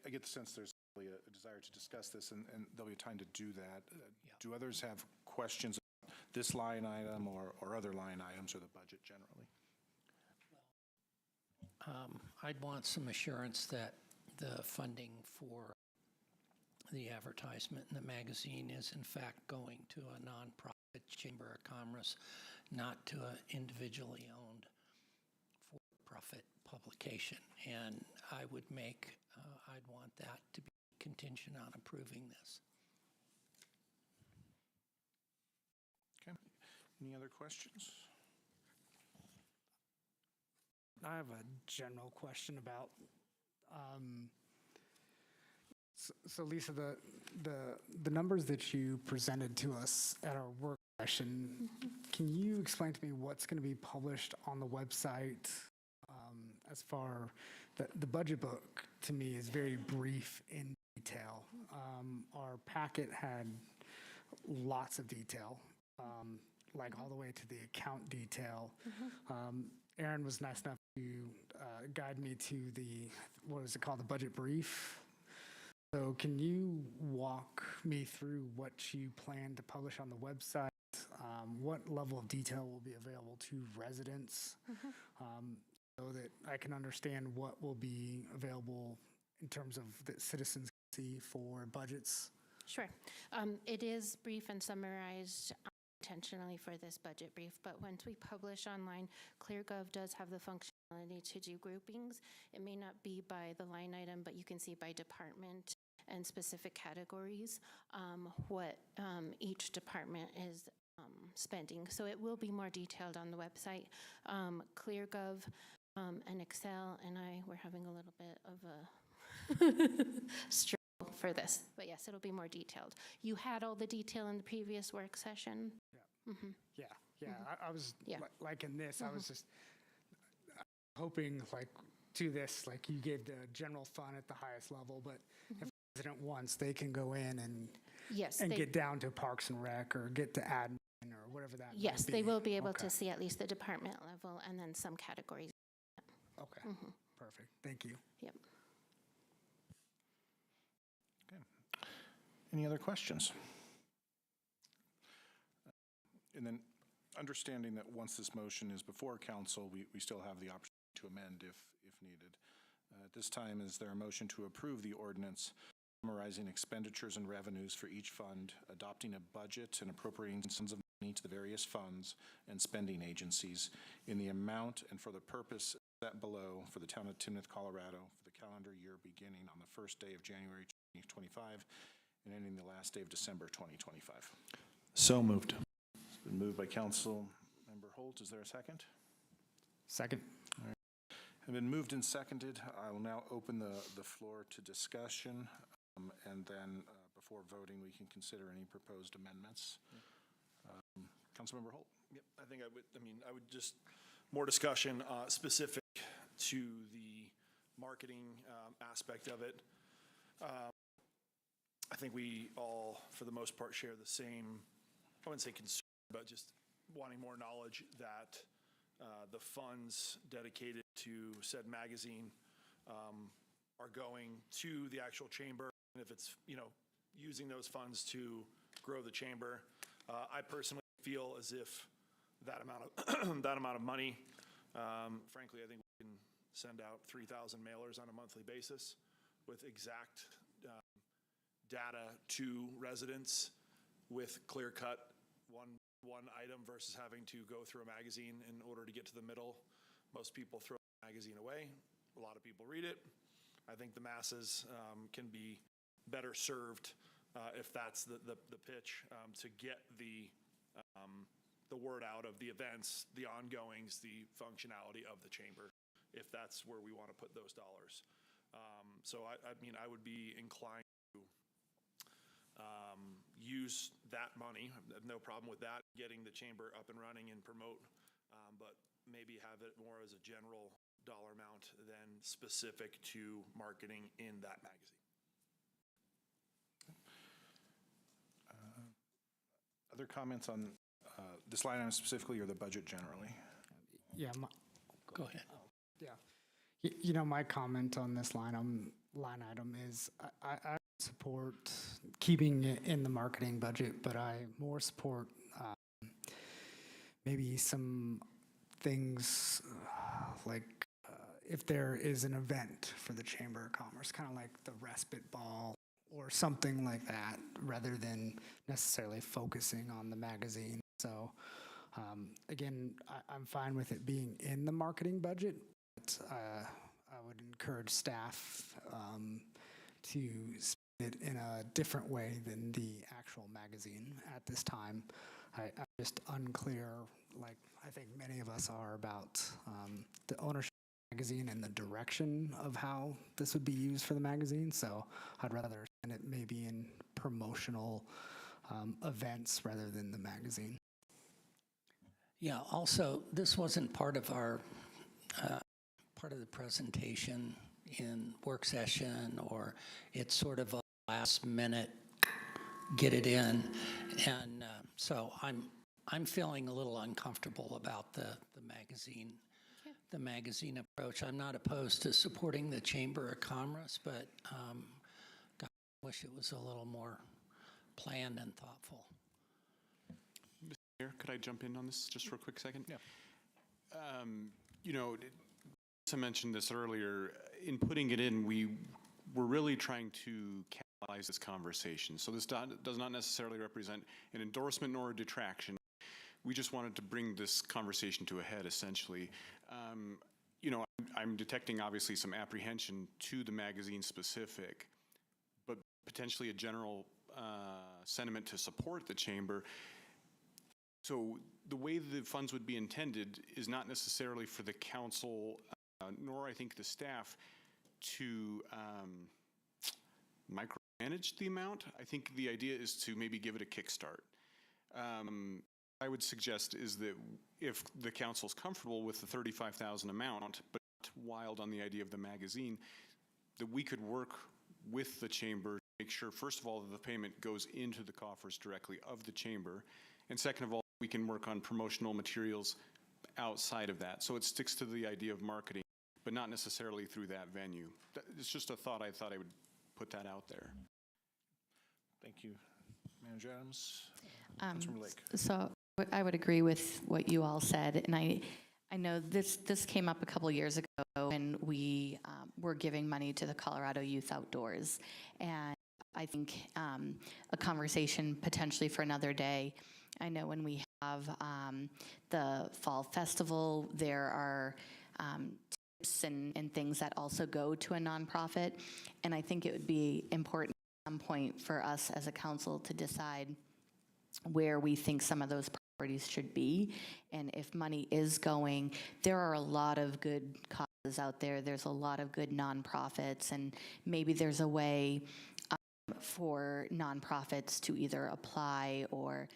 S3: I get the sense there's really a desire to discuss this, and there'll be time to do that. Do others have questions about this line item or other line items or the budget generally?
S2: I'd want some assurance that the funding for the advertisement in the magazine is in fact going to a nonprofit Chamber of Commerce, not to an individually owned for-profit publication. And I'd want that to be contingent on approving this.
S3: Okay. Any other questions?
S5: I have a general question about, so Lisa, the numbers that you presented to us at our work session, can you explain to me what's going to be published on the website? As far, the budget book to me is very brief in detail. Our packet had lots of detail, like all the way to the account detail. Aaron was nice enough to guide me to the, what is it called, the budget brief. So can you walk me through what you plan to publish on the website? What level of detail will be available to residents? So that I can understand what will be available in terms of that citizens can see for budgets?
S6: Sure. It is brief and summarized intentionally for this budget brief, but once we publish online, ClearGov does have the functionality to do groupings. It may not be by the line item, but you can see by department and specific categories what each department is spending. So it will be more detailed on the website. ClearGov and Excel and I were having a little bit of a struggle for this, but yes, it'll be more detailed. You had all the detail in the previous work session.
S5: Yeah. I was like in this, I was just hoping like to this, like you gave the general fund at the highest level, but if resident wants, they can go in and get down to Parks and Rec or get to admin or whatever that might be.
S6: Yes, they will be able to see at least the department level and then some categories.
S5: Okay, perfect. Thank you.
S6: Yep.
S3: Okay. Any other questions? And then understanding that once this motion is before council, we still have the option to amend if needed. At this time, is there a motion to approve the ordinance summarizing expenditures and revenues for each fund, adopting a budget and appropriating sums of money to the various funds and spending agencies in the amount and for the purpose set below for the town of Timnath, Colorado for the calendar year beginning on the first day of January 2025 and ending the last day of December 2025?
S4: So moved.
S3: It's been moved by Council Member Holt. Is there a second?
S5: Second.
S3: All right. Have been moved and seconded. I will now open the floor to discussion, and then before voting, we can consider any proposed amendments. Councilmember Holt.
S4: Yep, I would just, more discussion specific to the marketing aspect of it. I think we all, for the most part, share the same, I wouldn't say concern, but just wanting more knowledge that the funds dedicated to said magazine are going to the actual chamber, and if it's, using those funds to grow the chamber. I personally feel as if that amount of money, frankly, I think we can send out 3,000 mailers on a monthly basis with exact data to residents with clear-cut one item versus having to go through a magazine in order to get to the middle. Most people throw the magazine away. A lot of people read it. I think the masses can be better served if that's the pitch to get the word out of the events, the ongoings, the functionality of the chamber, if that's where we want to put those dollars. So I would be inclined to use that money. I have no problem with that, getting the chamber up and running and promote, but maybe have it more as a general dollar amount than specific to marketing in that magazine.
S3: Other comments on this line item specifically or the budget generally?
S5: Yeah.
S2: Go ahead.
S5: Yeah. My comment on this line item is I support keeping it in the marketing budget, but I more support maybe some things like if there is an event for the Chamber of Commerce, kind of like the respite ball or something like that, rather than necessarily focusing on the magazine. So again, I'm fine with it being in the marketing budget, but I would encourage staff to spend it in a different way than the actual magazine at this time. I'm just unclear, like I think many of us are, about the ownership of the magazine and the direction of how this would be used for the magazine. So I'd rather spend it maybe in promotional events rather than the magazine.
S2: Yeah, also, this wasn't part of our, part of the presentation in work session, or it's sort of a last minute get it in. And so I'm feeling a little uncomfortable about the magazine approach. I'm not opposed to supporting the Chamber of Commerce, but God, I wish it was a little more planned and thoughtful.
S11: Mr. Mayor, could I jump in on this just for a quick second?
S3: Yeah.
S11: Lisa mentioned this earlier. In putting it in, we're really trying to catalyze this conversation. So this does not necessarily represent an endorsement nor a detraction. We just wanted to bring this conversation to a head, essentially. I'm detecting obviously some apprehension to the magazine specific, but potentially a general sentiment to support the chamber. So the way the funds would be intended is not necessarily for the council, nor I think the staff, to micromanage the amount. I think the idea is to maybe give it a kickstart. I would suggest is that if the council's comfortable with the $35,000 amount, but not wild on the idea of the magazine, that we could work with the chamber to make sure, first of all, that the payment goes into the coffers directly of the chamber, and second of all, we can work on promotional materials outside of that. So it sticks to the idea of marketing, but not necessarily through that venue. It's just a thought. I thought I would put that out there.
S3: Thank you. Manager Adams. Councilmember Lake.
S14: So I would agree with what you all said, and I know this came up a couple years ago when we were giving money to the Colorado Youth Outdoors, and I think a conversation potentially for another day. I know when we have the fall festival, there are tips and things that also go to a nonprofit, and I think it would be important at some point for us as a council to decide where we think some of those priorities should be. And if money is going, there are a lot of good causes out there. There's a lot of good nonprofits, and maybe there's a way for nonprofits to either apply or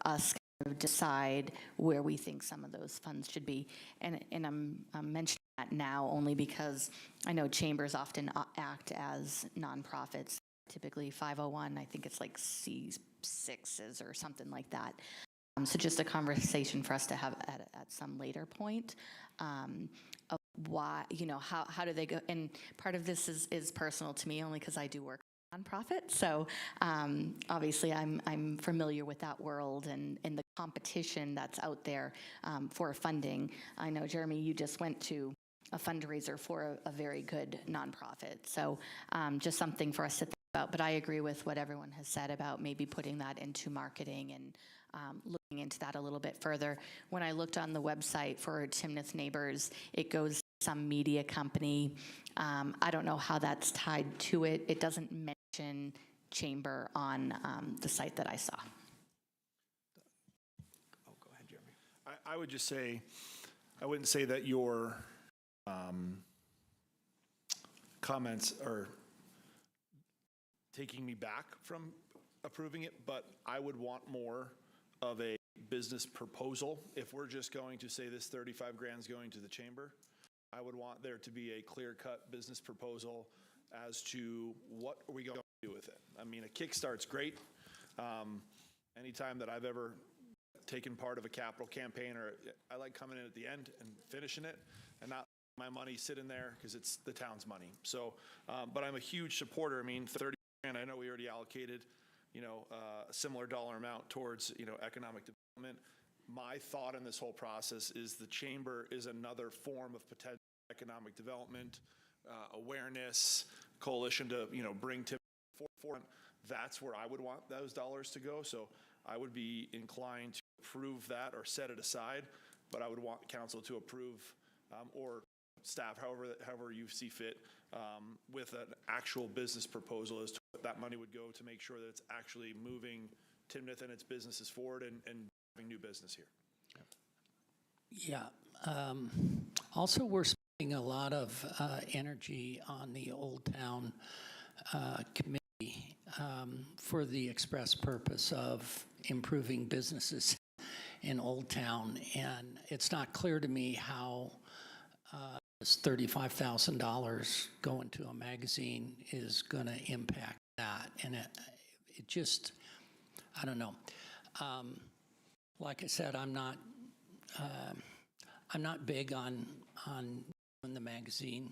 S14: us of decide where we think some of those funds should be. And I'm mentioning that now only because I know chambers often act as nonprofits, typically 501, I think it's like C6s or something like that. So just a conversation for us to have at some later point of why, how do they go? And part of this is personal to me only because I do work for a nonprofit. So obviously I'm familiar with that world and the competition that's out there for funding. I know, Jeremy, you just went to a fundraiser for a very good nonprofit. So just something for us to think about. But I agree with what everyone has said about maybe putting that into marketing and looking into that a little bit further. When I looked on the website for Timnath Neighbors, it goes to some media company. I don't know how that's tied to it. It doesn't mention chamber on the site that I saw.
S4: Oh, go ahead, Jeremy. I would just say, I wouldn't say that your comments are taking me back from approving it, but I would want more of a business proposal. If we're just going to say this 35 grand is going to the chamber, I would want there to be a clear-cut business proposal as to what are we going to do with it. I mean, a kickstart's great. Anytime that I've ever taken part of a capital campaign, or I like coming in at the end and finishing it and not my money sitting there because it's the town's money. So, but I'm a huge supporter. I mean, 30 grand, I know we already allocated, a similar dollar amount towards, economic development. My thought in this whole process is the chamber is another form of potential economic development, awareness, coalition to, bring to forefront. That's where I would want those dollars to go. So I would be inclined to approve that or set it aside, but I would want council to approve or staff, however you see fit, with an actual business proposal as to what that money would go to make sure that it's actually moving Timnath and its businesses forward and having new business here.
S2: Yeah. Also, we're spending a lot of energy on the Old Town Committee for the express purpose of improving businesses in Old Town. And it's not clear to me how this $35,000 going to a magazine is going to impact that. And it just, I don't know. Like I said, I'm not big on doing the magazine.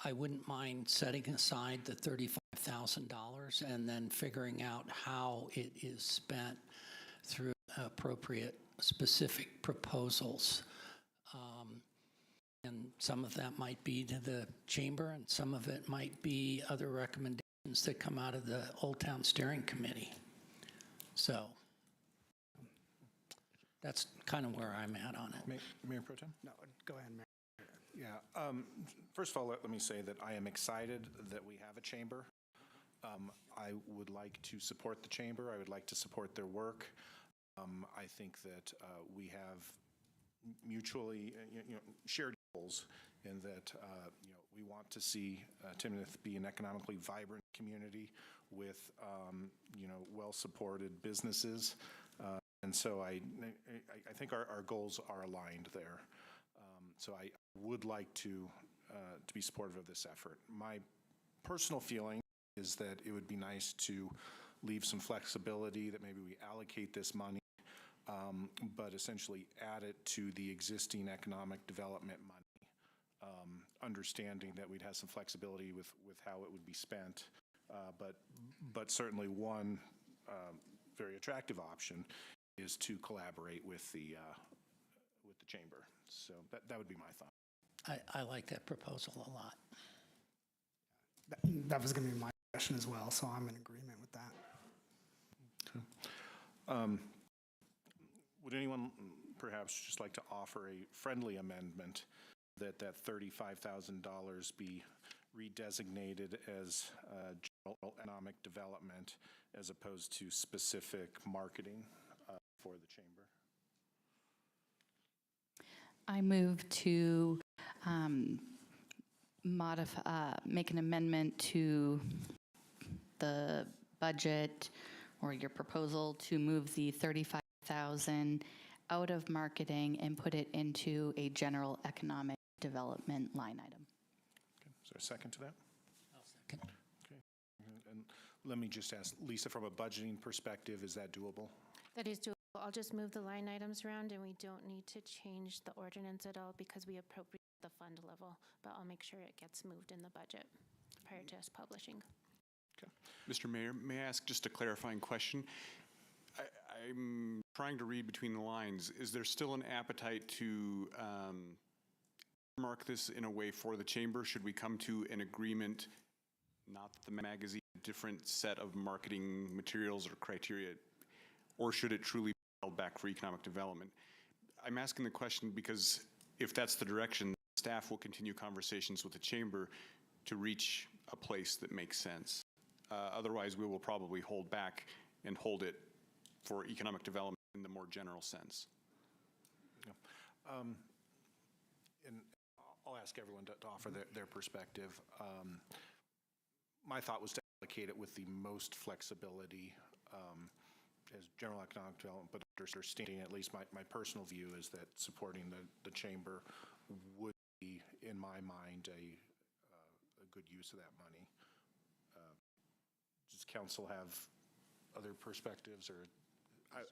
S2: I wouldn't mind setting aside the $35,000 and then figuring out how it is spent through appropriate specific proposals. And some of that might be to the chamber, and some of it might be other recommendations that come out of the Old Town Steering Committee. So that's kind of where I'm at on it.
S3: Mayor Pro Tem?
S5: No, go ahead, Mayor.
S3: Yeah. First of all, let me say that I am excited that we have a chamber. I would like to support the chamber. I would like to support their work. I think that we have mutually shared goals in that we want to see Timnath be an economically vibrant community with well-supported businesses. And so I think our goals are aligned there. So I would like to be supportive of this effort. My personal feeling is that it would be nice to leave some flexibility, that maybe we allocate this money, but essentially add it to the existing economic development money, understanding that we'd have some flexibility with how it would be spent. But certainly one very attractive option is to collaborate with the chamber. So that would be my thought.
S2: I like that proposal a lot.
S5: That was going to be my question as well, so I'm in agreement with that.
S3: Would anyone perhaps just like to offer a friendly amendment that $35,000 be redesignated as general economic development as opposed to specific marketing for the chamber?
S14: I move to make an amendment to the budget or your proposal to move the $35,000 1,000 out of marketing and put it into a general economic development line item.
S3: Is there a second to that?
S2: I'll second.
S3: Okay. And let me just ask, Lisa, from a budgeting perspective, is that doable?
S6: That is doable. I'll just move the line items around, and we don't need to change the ordinance at all because we appropriate the fund level, but I'll make sure it gets moved in the budget prior to us publishing.
S11: Mr. Mayor, may I ask just a clarifying question? I'm trying to read between the lines. Is there still an appetite to mark this in a way for the chamber? Should we come to an agreement, not that the magazine, a different set of marketing materials or criteria, or should it truly be held back for economic development? I'm asking the question because if that's the direction, staff will continue conversations with the chamber to reach a place that makes sense. Otherwise, we will probably hold back and hold it for economic development in the more general sense.
S3: And I'll ask everyone to offer their perspective. My thought was to allocate it with the most flexibility as general economic development, but understanding, at least my personal view is that supporting the chamber would be, in my mind, a good use of that money. Does council have other perspectives, or?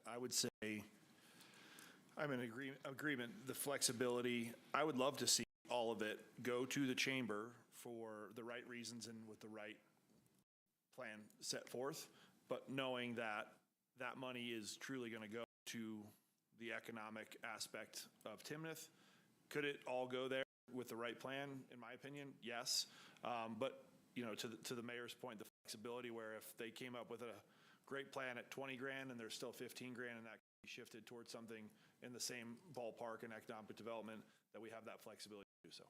S4: I would say I'm in agreement. The flexibility, I would love to see all of it go to the chamber for the right reasons and with the right plan set forth, but knowing that that money is truly going to go to the economic aspect of Timnath. Could it all go there with the right plan? In my opinion, yes. But you know, to the mayor's point, the flexibility where if they came up with a great plan at 20 grand and there's still 15 grand and that can be shifted towards something in the same ballpark in economic development, that we have that flexibility to do so.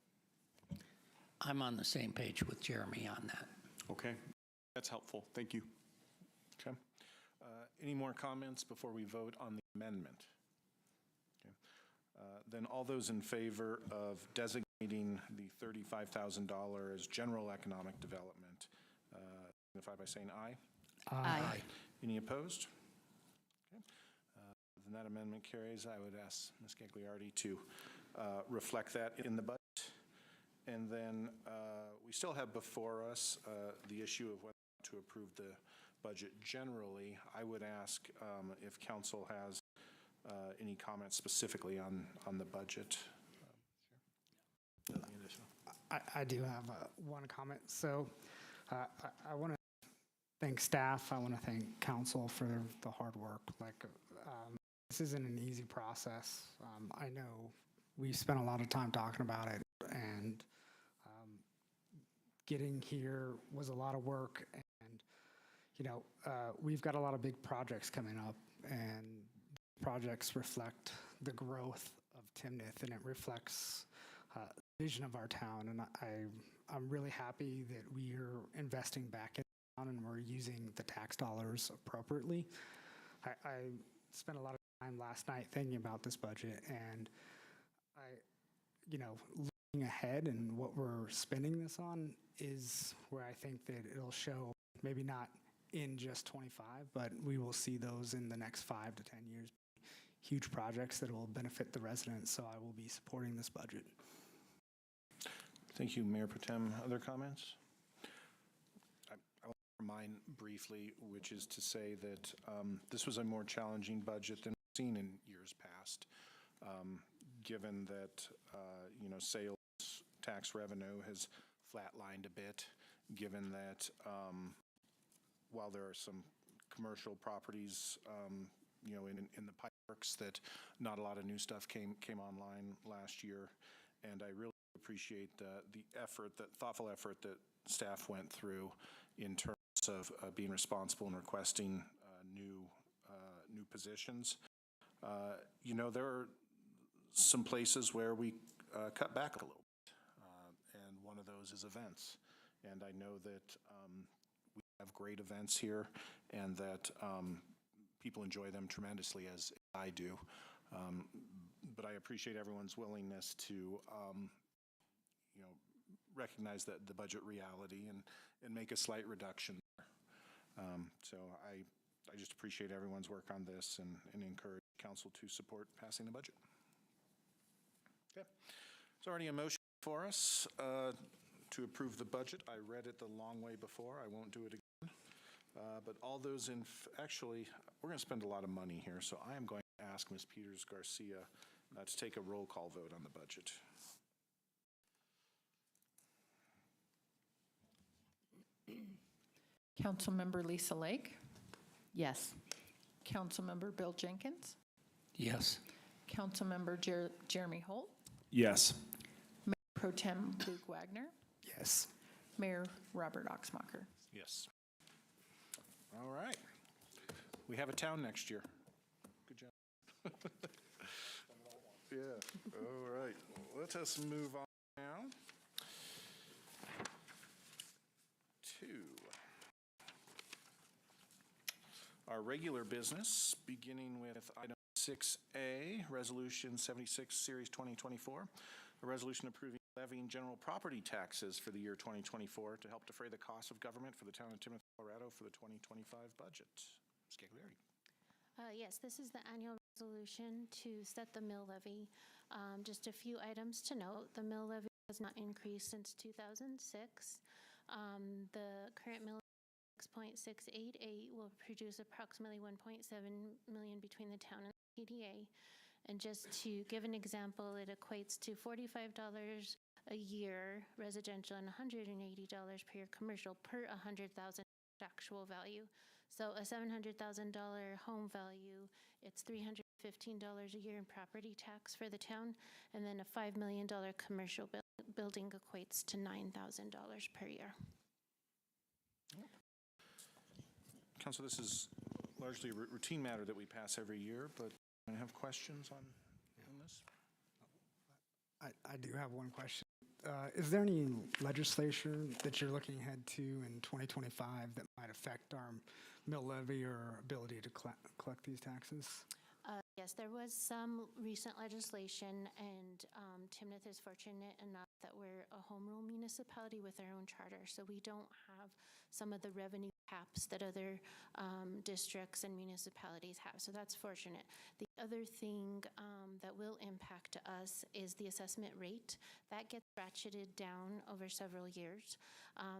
S2: I'm on the same page with Jeremy on that.
S11: Okay, that's helpful. Thank you.
S3: Okay. Any more comments before we vote on the amendment? Okay. Then all those in favor of designating the $35,000 as general economic development, signify by saying aye.
S14: Aye.
S3: Any opposed? Okay. Then that amendment carries. I would ask Ms. Gagliardi to reflect that in the budget. And then we still have before us the issue of whether to approve the budget generally. I would ask if council has any comments specifically on the budget.
S5: I do have one comment. So I want to thank staff. I want to thank council for the hard work. This isn't an easy process. I know we spent a lot of time talking about it, and getting here was a lot of work. And you know, we've got a lot of big projects coming up, and projects reflect the growth of Timnath, and it reflects the vision of our town. And I'm really happy that we are investing back in town and we're using the tax dollars appropriately. I spent a lot of time last night thinking about this budget, and you know, looking ahead and what we're spending this on is where I think that it'll show, maybe not in just 25, but we will see those in the next 5 to 10 years. Huge projects that will benefit the residents, so I will be supporting this budget.
S3: Thank you, Mayor Pro Tem. Other comments? I will remind briefly, which is to say that this was a more challenging budget than we've seen in years past, given that you know, sales tax revenue has flatlined a bit, given that while there are some commercial properties you know, in the pipe works, that not a lot of new stuff came online last year. And I really appreciate the effort, that thoughtful effort that staff went through in terms of being responsible and requesting new positions. You know, there are some places where we cut back a little bit, and one of those is events. And I know that we have great events here, and that people enjoy them tremendously, as I do. But I appreciate everyone's willingness to, you know, recognize the budget reality and make a slight reduction there. So I just appreciate everyone's work on this and encourage council to support passing the budget. Okay. There's already a motion for us to approve the budget. I read it the long way before. I won't do it again. But all those actually, we're going to spend a lot of money here, so I am going to ask Ms. Peters Garcia to take a roll call vote on the budget.
S1: Councilmember Lisa Lake,
S14: Yes.
S1: Councilmember Bill Jenkins,
S2: Yes.
S1: Councilmember Jeremy Holt,
S4: Yes.
S1: Mayor Pro Tem Luke Wagner,
S5: Yes.
S1: Mayor Robert Oxmacher.
S3: Yes. All right. We have a town next year. Good job. Yeah. All right. Let us move on now to our regular business, beginning with item 6A, Resolution 76, Series 2024, a resolution approving levying general property taxes for the year 2024 to help defray the cost of government for the town of Timothy, Colorado for the 2025 budget. Ms. Gagliardi.
S6: Yes, this is the annual resolution to set the mill levy. Just a few items to note. The mill levy has not increased since 2006. The current mill 6.688 will produce approximately 1.7 million between the town and the PDA. And just to give an example, it equates to $45 a year residential and $180 per year commercial per 100,000 actual value. So a $700,000 home value, it's $315 a year in property tax for the town, and then a $5 million commercial building equates to $9,000 per year.
S3: Council, this is largely a routine matter that we pass every year, but I have questions on this.
S5: I do have one question. Is there any legislation that you're looking ahead to in 2025 that might affect our mill levy or ability to collect these taxes?
S6: Yes, there was some recent legislation, and Timnath is fortunate enough that we're a home rule municipality with our own charter, so we don't have some of the revenue caps that other districts and municipalities have, so that's fortunate. The other thing that will impact us is the assessment rate. That gets ratcheted down over several years.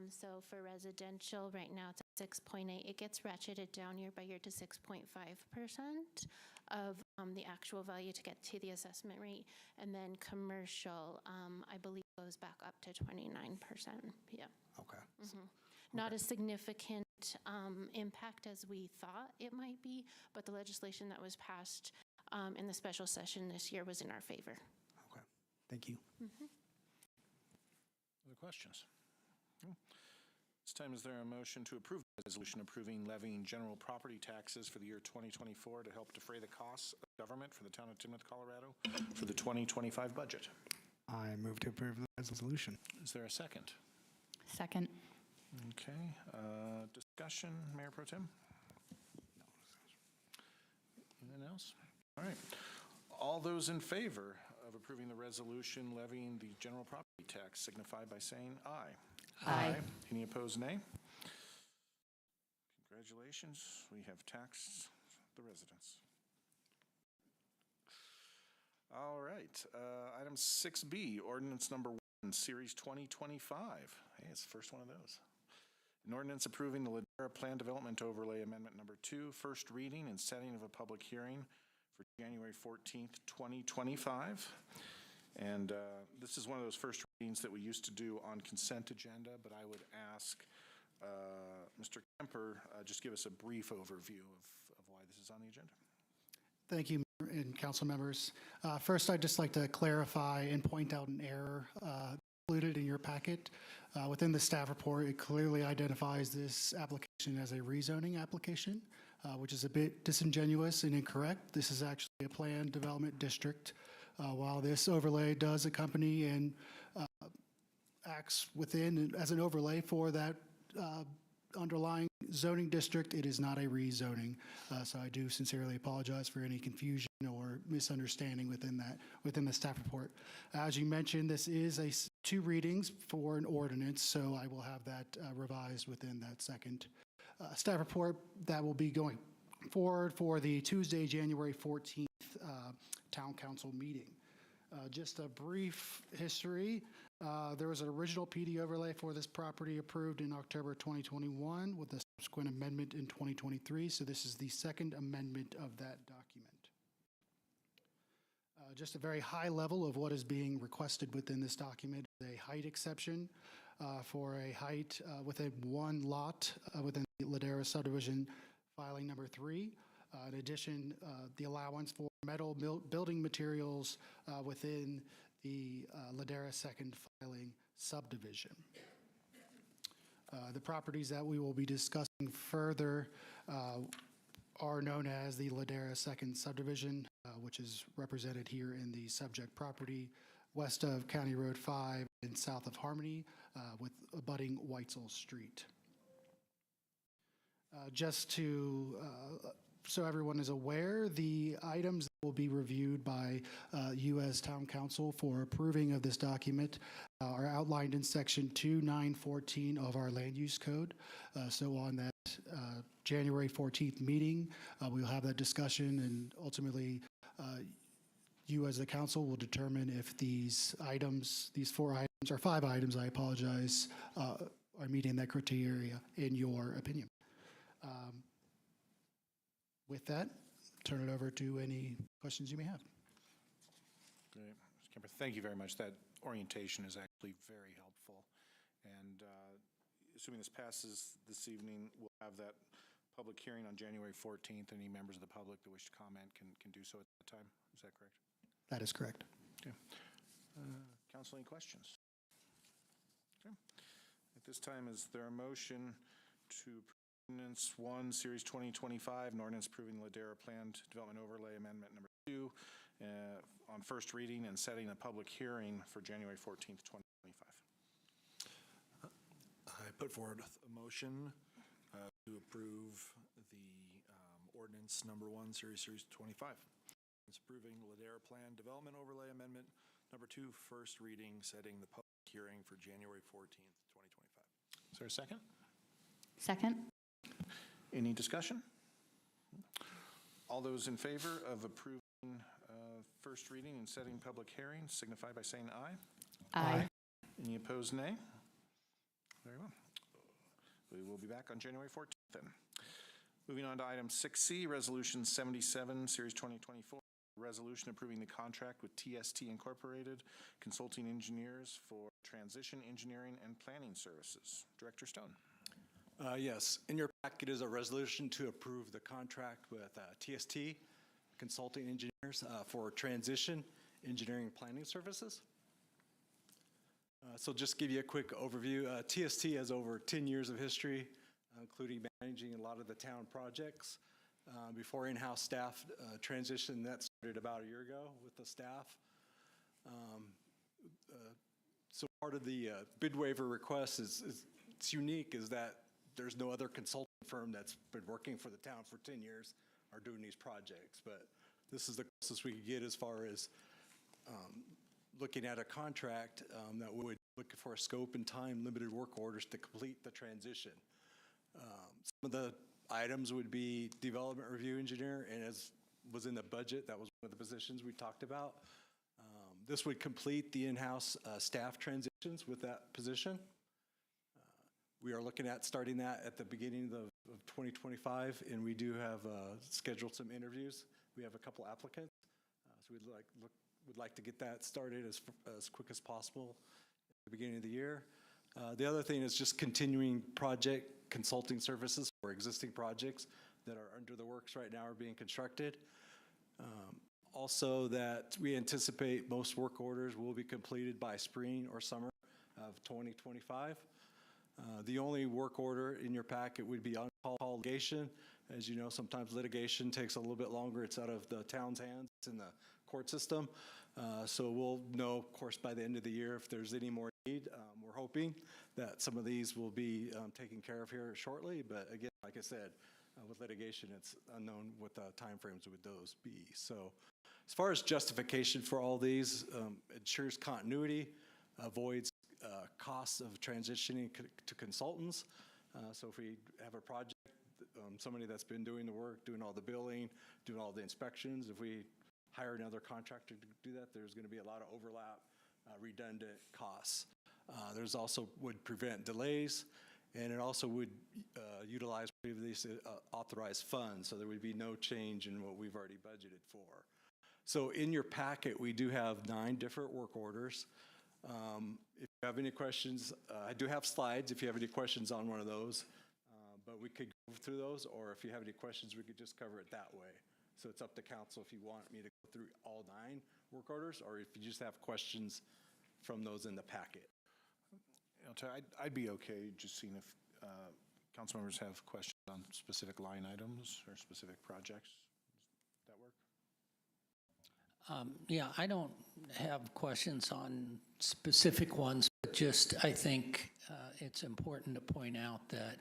S6: So for residential, right now it's at 6.8. It gets ratcheted down year by year to 6.5% of the actual value to get to the assessment rate. And then commercial, I believe, goes back up to 29%. Yeah.
S5: Okay.
S6: Not a significant impact as we thought it might be, but the legislation that was passed in the special session this year was in our favor.
S5: Okay. Thank you.
S3: Other questions? This time, is there a motion to approve the resolution approving levying general property taxes for the year 2024 to help defray the costs of government for the town of Timnath, Colorado for the 2025 budget?
S5: I move to approve the resolution.
S3: Is there a second?
S14: Second.
S3: Okay. Discussion, Mayor Pro Tem? Anything else? All right. All those in favor of approving the resolution levying the general property tax signify by saying aye.
S14: Aye.
S3: Any opposed, nay? Congratulations. We have taxed the residents. All right. Item 6B, ordinance number 1, Series 2025. Hey, it's the first one of those. An ordinance approving the Ladera Plan Development Overlay Amendment number 2, first reading and setting of a public hearing for January 14th, 2025. And this is one of those first readings that we used to do on consent agenda, but I would ask Mr. Kemper just give us a brief overview of why this is on the agenda.
S12: Thank you, Mayor and council members. First, I'd just like to clarify and point out an error included in your packet. Within the staff report, it clearly identifies this application as a rezoning application, which is a bit disingenuous and incorrect. This is actually a planned development district. While this overlay does accompany and acts within as an overlay for that underlying zoning district, it is not a rezoning. So I do sincerely apologize for any confusion or misunderstanding within the staff report. As you mentioned, this is 2 readings for an ordinance, so I will have that revised within that second staff report that will be going forward for the Tuesday, January 14th Town Council meeting. Just a brief history. There was an original PD overlay for this property approved in October 2021 with a subsequent amendment in 2023. So this is the second amendment of that document. Just a very high level of what is being requested within this document. A height exception for a height within one lot within the Ladera subdivision filing number 3. In addition, the allowance for metal building materials within the Ladera second filing subdivision. The properties that we will be discussing further are known as the Ladera second subdivision, which is represented here in the subject property west of County Road 5 and south of Harmony with abutting Weitzel Street. Just to so everyone is aware, the items that will be reviewed by you as Town Council for approving of this document are outlined in Section 2914 of our Land Use Code. So on that January 14th meeting, we'll have that discussion, and ultimately you as the council will determine if these items, these 4 items, or 5 items, I apologize, are meeting that criteria in your opinion. With that, turn it over to any questions you may have.
S3: Great. Mr. Kemper, thank you very much. That orientation is actually very helpful. And assuming this passes this evening, we'll have that public hearing on January 14th. Any members of the public that wish to comment can do so at that time. Is that correct?
S12: That is correct.
S3: Okay. Council, any questions? Okay. At this time, is there a motion to Ordinance 1, Series 2025, an ordinance approving Ladera Planned Development Overlay Amendment number 2 on first reading and setting a public hearing for January 14th, 2025?
S4: I put forward a motion to approve the ordinance number 1, Series 25. It's approving Ladera Plan Development Overlay Amendment number 2, first reading, setting the public hearing for January 14th, 2025.
S3: Is there a second?
S14: Second.
S3: Any discussion? All those in favor of approving first reading and setting public hearing signify by saying aye.
S14: Aye.
S3: Any opposed, nay? Very well. We will be back on January 14th then. Moving on to item 6C, Resolution 77, Series 2024. Resolution approving the contract with TST Incorporated Consulting Engineers for Transition Engineering and Planning Services. Director Stone.
S7: Yes, in your packet is a resolution to approve the contract with TST Consulting Engineers for Transition Engineering Planning Services. So just give you a quick overview. TST has over 10 years of history, including managing a lot of the town projects. Before in-house staff transition, that started about a year ago with the staff. So part of the bid waiver request it's unique is that there's no other consulting firm that's been working for the town for 10 years are doing these projects. But this is the closest we could get as far as looking at a contract that would look for a scope and time limited work orders to complete the transition. Some of the items would be development review engineer, and as was in the budget, that was one of the positions we talked about. This would complete the in-house staff transitions with that position. We are looking at starting that at the beginning of 2025, and we do have scheduled some interviews. We have a couple applicants, so we'd like to get that started as quick as possible at the beginning of the year. The other thing is just continuing project consulting services for existing projects that are under the works right now or being constructed. Also that we anticipate most work orders will be completed by spring or summer of 2025. The only work order in your packet would be on-call litigation. As you know, sometimes litigation takes a little bit longer. It's out of the town's hands. It's in the court system. So we'll know, of course, by the end of the year if there's any more need. We're hoping that some of these will be taken care of here shortly. But again, like I said, with litigation, it's unknown what the timeframes would those be. So as far as justification for all these, ensures continuity, avoids costs of transitioning to consultants. So if we have a project somebody that's been doing the work, doing all the billing, doing all the inspections. If we hire another contractor to do that, there's going to be a lot of overlap, redundant costs. There's also would prevent delays, and it also would utilize previously authorized funds, so there would be no change in what we've already budgeted for. So in your packet, we do have 9 different work orders. If you have any questions, I do have slides if you have any questions on one of those, but we could go through those, or if you have any questions, we could just cover it that way. So it's up to council if you want me to go through all 9 work orders, or if you just have questions from those in the packet.
S3: I'd be okay just seeing if council members have questions on specific line items or specific projects. Does that work?
S2: Yeah, I don't have questions on specific ones, but just I think it's important to point out that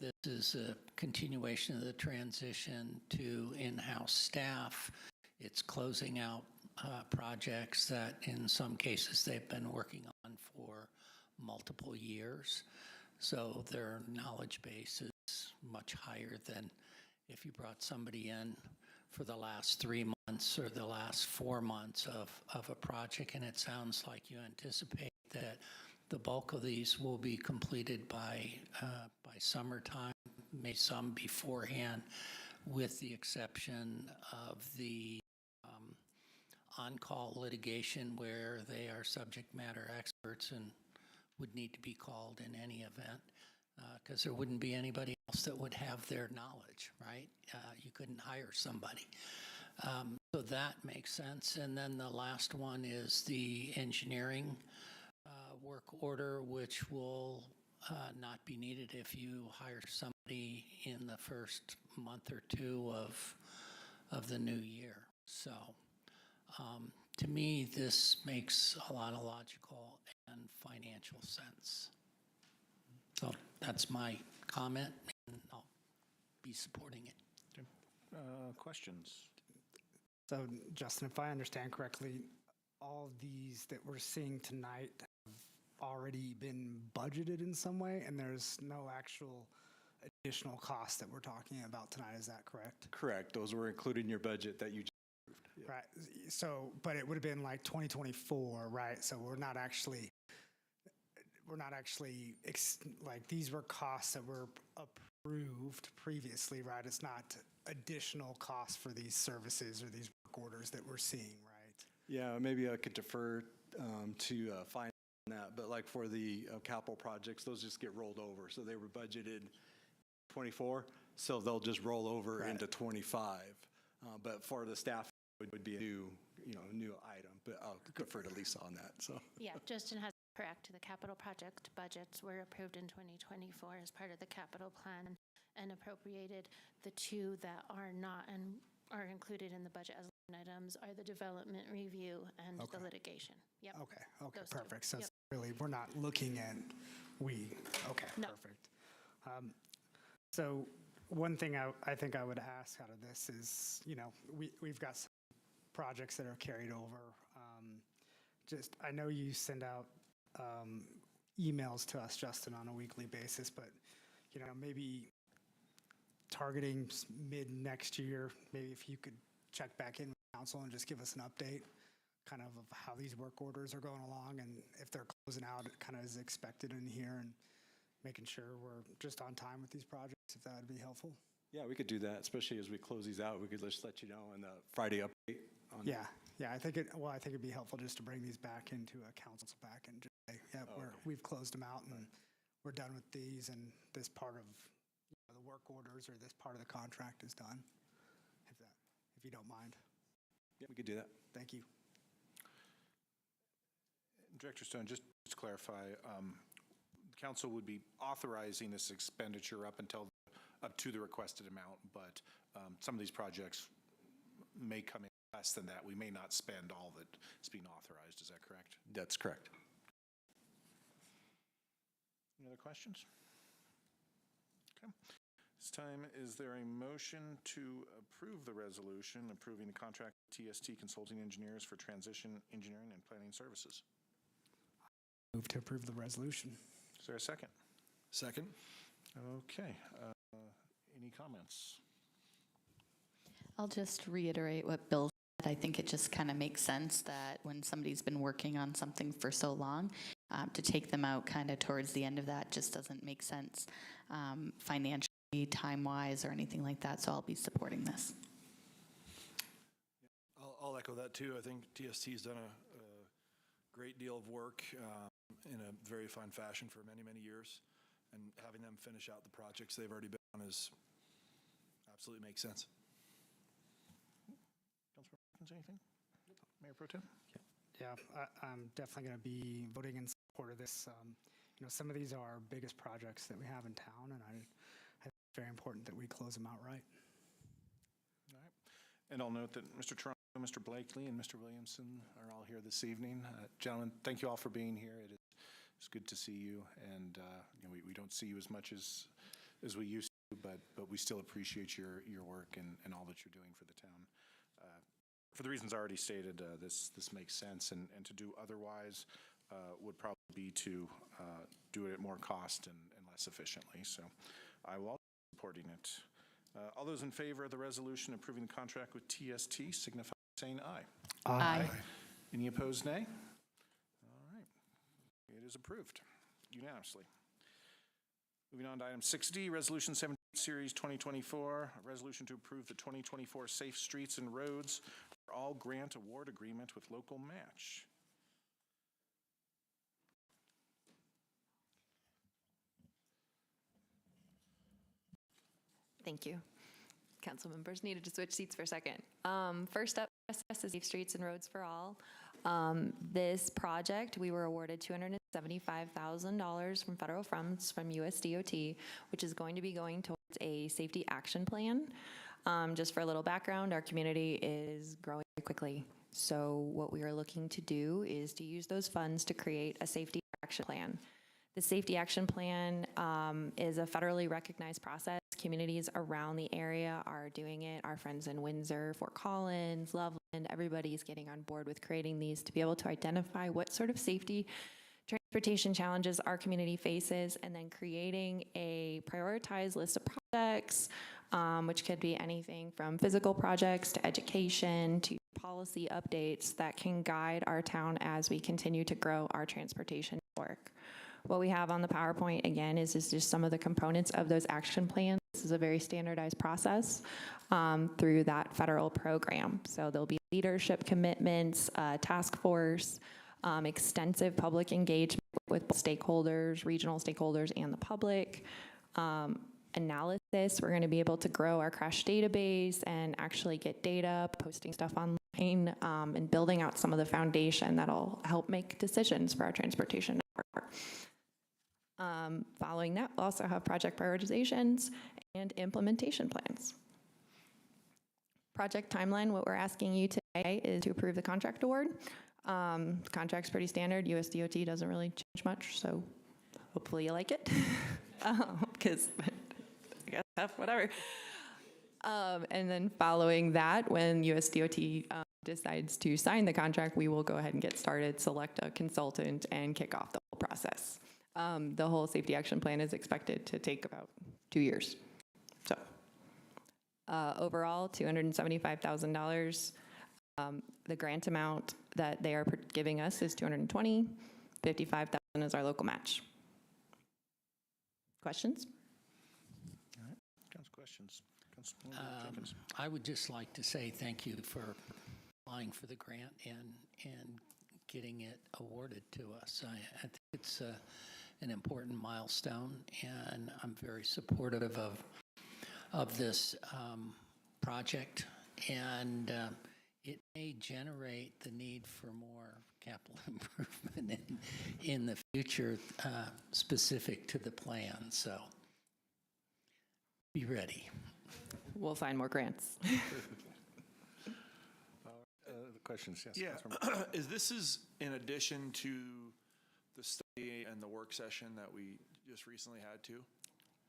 S2: this is a continuation of the transition to in-house staff. It's closing out projects that in some cases they've been working on for multiple years. So their knowledge base is much higher than if you brought somebody in for the last 3 months or the last 4 months of a project. And it sounds like you anticipate that the bulk of these will be completed by summertime, maybe some beforehand, with the exception of the on-call litigation where they are subject matter experts and would need to be called in any event, because there wouldn't be anybody else that would have their knowledge, right? You couldn't hire somebody. So that makes sense. And then the last one is the engineering work order, which will not be needed if you hire somebody in the first month or 2 of the new year. So to me, this makes a lot of logical and financial sense. So that's my comment, and I'll be supporting it.
S3: Questions?
S5: So Justin, if I understand correctly, all of these that we're seeing tonight have already been budgeted in some way, and there's no actual additional cost that we're talking about tonight. Is that correct?
S7: Correct. Those were included in your budget that you just approved. Yeah.
S5: Right. So, but it would have been like 2024, right? So we're not actually like, these were costs that were approved previously, right? It's not additional costs for these services or these work orders that we're seeing, right?
S7: Yeah, maybe I could defer to find that, but like for the capital projects, those just get rolled over. So they were budgeted 24, so they'll just roll over into 25. But for the staff, it would be a new item, but I'll defer to Lisa on that, so.
S6: Yeah, Justin has correct. The capital project budgets were approved in 2024 as part of the capital plan and appropriated. The 2 that are not and are included in the budget as line items are the development review and the litigation. Yep.
S5: Okay,
S6: Those 2.
S5: perfect. So
S6: Yep.
S5: it's really, we're not looking at, okay,
S6: No.
S5: perfect. So one thing I think I would ask out of this is, we've got some projects that are carried over. I know you send out emails to us, Justin, on a weekly basis, but, maybe targeting mid next year, maybe if you could check back in with council and just give us an update kind of how these work orders are going along and if they're closing out kind of as expected in here and making sure we're just on time with these projects, if that would be helpful.
S7: Yeah, we could do that, especially as we close these out. We could just let you know in the Friday update.
S5: I think it'd be helpful just to bring these back into a council's back and just say, we've closed them out and we're done with these and this part of the work orders or this part of the contract is done, if you don't mind.
S7: Yeah, we could do that.
S5: Thank you.
S3: Director Stone, just to clarify, council would be authorizing this expenditure up to the requested amount, but some of these projects may come in less than that. We may not spend all that's being authorized. Is that correct?
S7: That's correct.
S3: Any other questions? Okay. This time, is there a motion to approve the resolution approving the contract with TST Consulting Engineers for transition engineering and planning services?
S5: Move to approve the resolution.
S3: Is there a second?
S4: Second.
S3: Okay. comments?
S14: I'll just reiterate what Bill said. I think it just kind of makes sense that when somebody's been working on something for so long, to take them out kind of towards the end of that just doesn't make sense financially, time-wise, or anything like that. So I'll be supporting this.
S4: I'll echo that too. I think TST's done a great deal of work in a very fine fashion for many, many years. And having them finish out the projects they've already been on is absolutely makes sense.
S3: Councilmember Perkins, anything? Mayor Pro Tem?
S5: Yeah, I'm definitely going to be voting in support of this. You know, some of these are our biggest projects that we have in town, and I think it's very important that we close them out right.
S3: All right. And I'll note that Mr. Toronto, Mr. Blakely, and Mr. Williamson are all here this evening. Gentlemen, thank you all for being here. It's good to see you, and you know, we don't see you as much as we used to, but we still appreciate your work and all that you're doing for the town. For the reasons already stated, this makes sense, and to do otherwise would probably be to do it at more cost and less efficiently. So I will also be supporting it. All those in favor of the resolution approving the contract with TST signify by saying aye.
S14: Aye.
S3: Any opposed, nay? All right. It is approved unanimously. Moving on to item 6D, Resolution 78, Series 2024, a resolution to approve the 2024 Safe Streets and Roads for All Grant Award Agreement with Local Match.
S15: Thank you. Council members needed to switch seats for a second. First up, is Safe Streets and Roads for All. This project, we were awarded $275,000 from federal funds from USDOT, which is going to be going towards a safety action plan. Just for a little background, our community is growing quickly. So what we are looking to do is to use those funds to create a safety action plan. The Safety Action Plan is a federally recognized process. Communities around the area are doing it. Our friends in Windsor, Fort Collins, Loveland, everybody's getting on board with creating these to be able to identify what sort of safety transportation challenges our community faces, and then creating a prioritized list of projects, which could be anything from physical projects to education to policy updates that can guide our town as we continue to grow our transportation network. What we have on the PowerPoint, again, is just some of the components of those action plans. This is a very standardized process through that federal program. So there'll be leadership commitments, task force, extensive public engagement with stakeholders, regional stakeholders, and the public. Analysis, we're going to be able to grow our crash database and actually get data, posting stuff online, and building out some of the foundation that'll help make decisions for our transportation network. Following that, we'll also have project prioritizations and implementation plans. Project timeline, what we're asking you today is to approve the contract award. The contract's pretty standard. USDOT doesn't really change much, so hopefully you like it. Because I guess whatever. And then following that, when USDOT decides to sign the contract, we will go ahead and get started, select a consultant, and kick off the whole process. The whole safety action plan is expected to take about 2 years. So overall, $275,000. The grant amount that they are giving us is $220,000. $55,000 is our local match. Questions?
S3: All right. Council questions. Councilmember Jenkins.
S2: I would just like to say thank you for applying for the grant and getting it awarded to us. I think it's an important milestone, and I'm very supportive of this project, and it may generate the need for more capital improvement in the future specific to the plan, so be ready.
S15: We'll find more grants.
S3: The questions, yes.
S4: Yeah, this is in addition to the study and the work session that we just recently had too?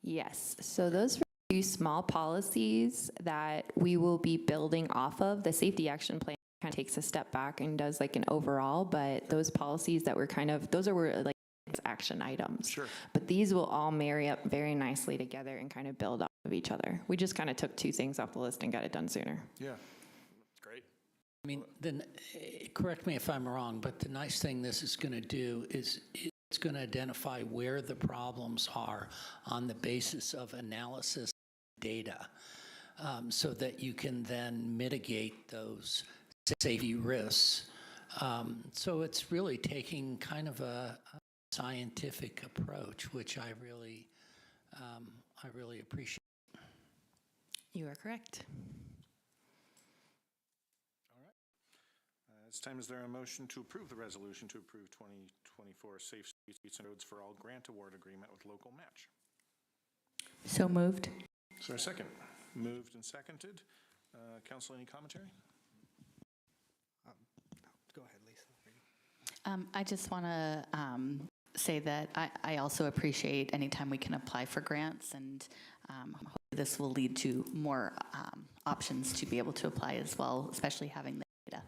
S15: Yes, so those are 2 small policies that we will be building off of. The safety action plan kind of takes a step back and does like an overall, but those policies that were those are like action items.
S4: Sure.
S15: But these will all marry up very nicely together and kind of build of each other. We just kind of took two things off the list and got it done sooner.
S3: Yeah.
S4: Great.
S2: I mean, then, correct me if I'm wrong, but the nice thing this is going to do is it's going to identify where the problems are on the basis of analysis data, so that you can then mitigate those safety risks. So it's really taking kind of a scientific approach, which I really appreciate.
S15: You are correct.
S3: This time, is there a motion to approve the resolution to approve 2024 Safe Streets and Roads for All Grant Award Agreement with Local Match?
S14: So moved.
S3: Is there a second? Moved and seconded. Council, any commentary?
S5: Go ahead, Lisa.
S14: I just want to say that I also appreciate anytime we can apply for grants, and hopefully this will lead to more options to be able to apply as well, especially having the data.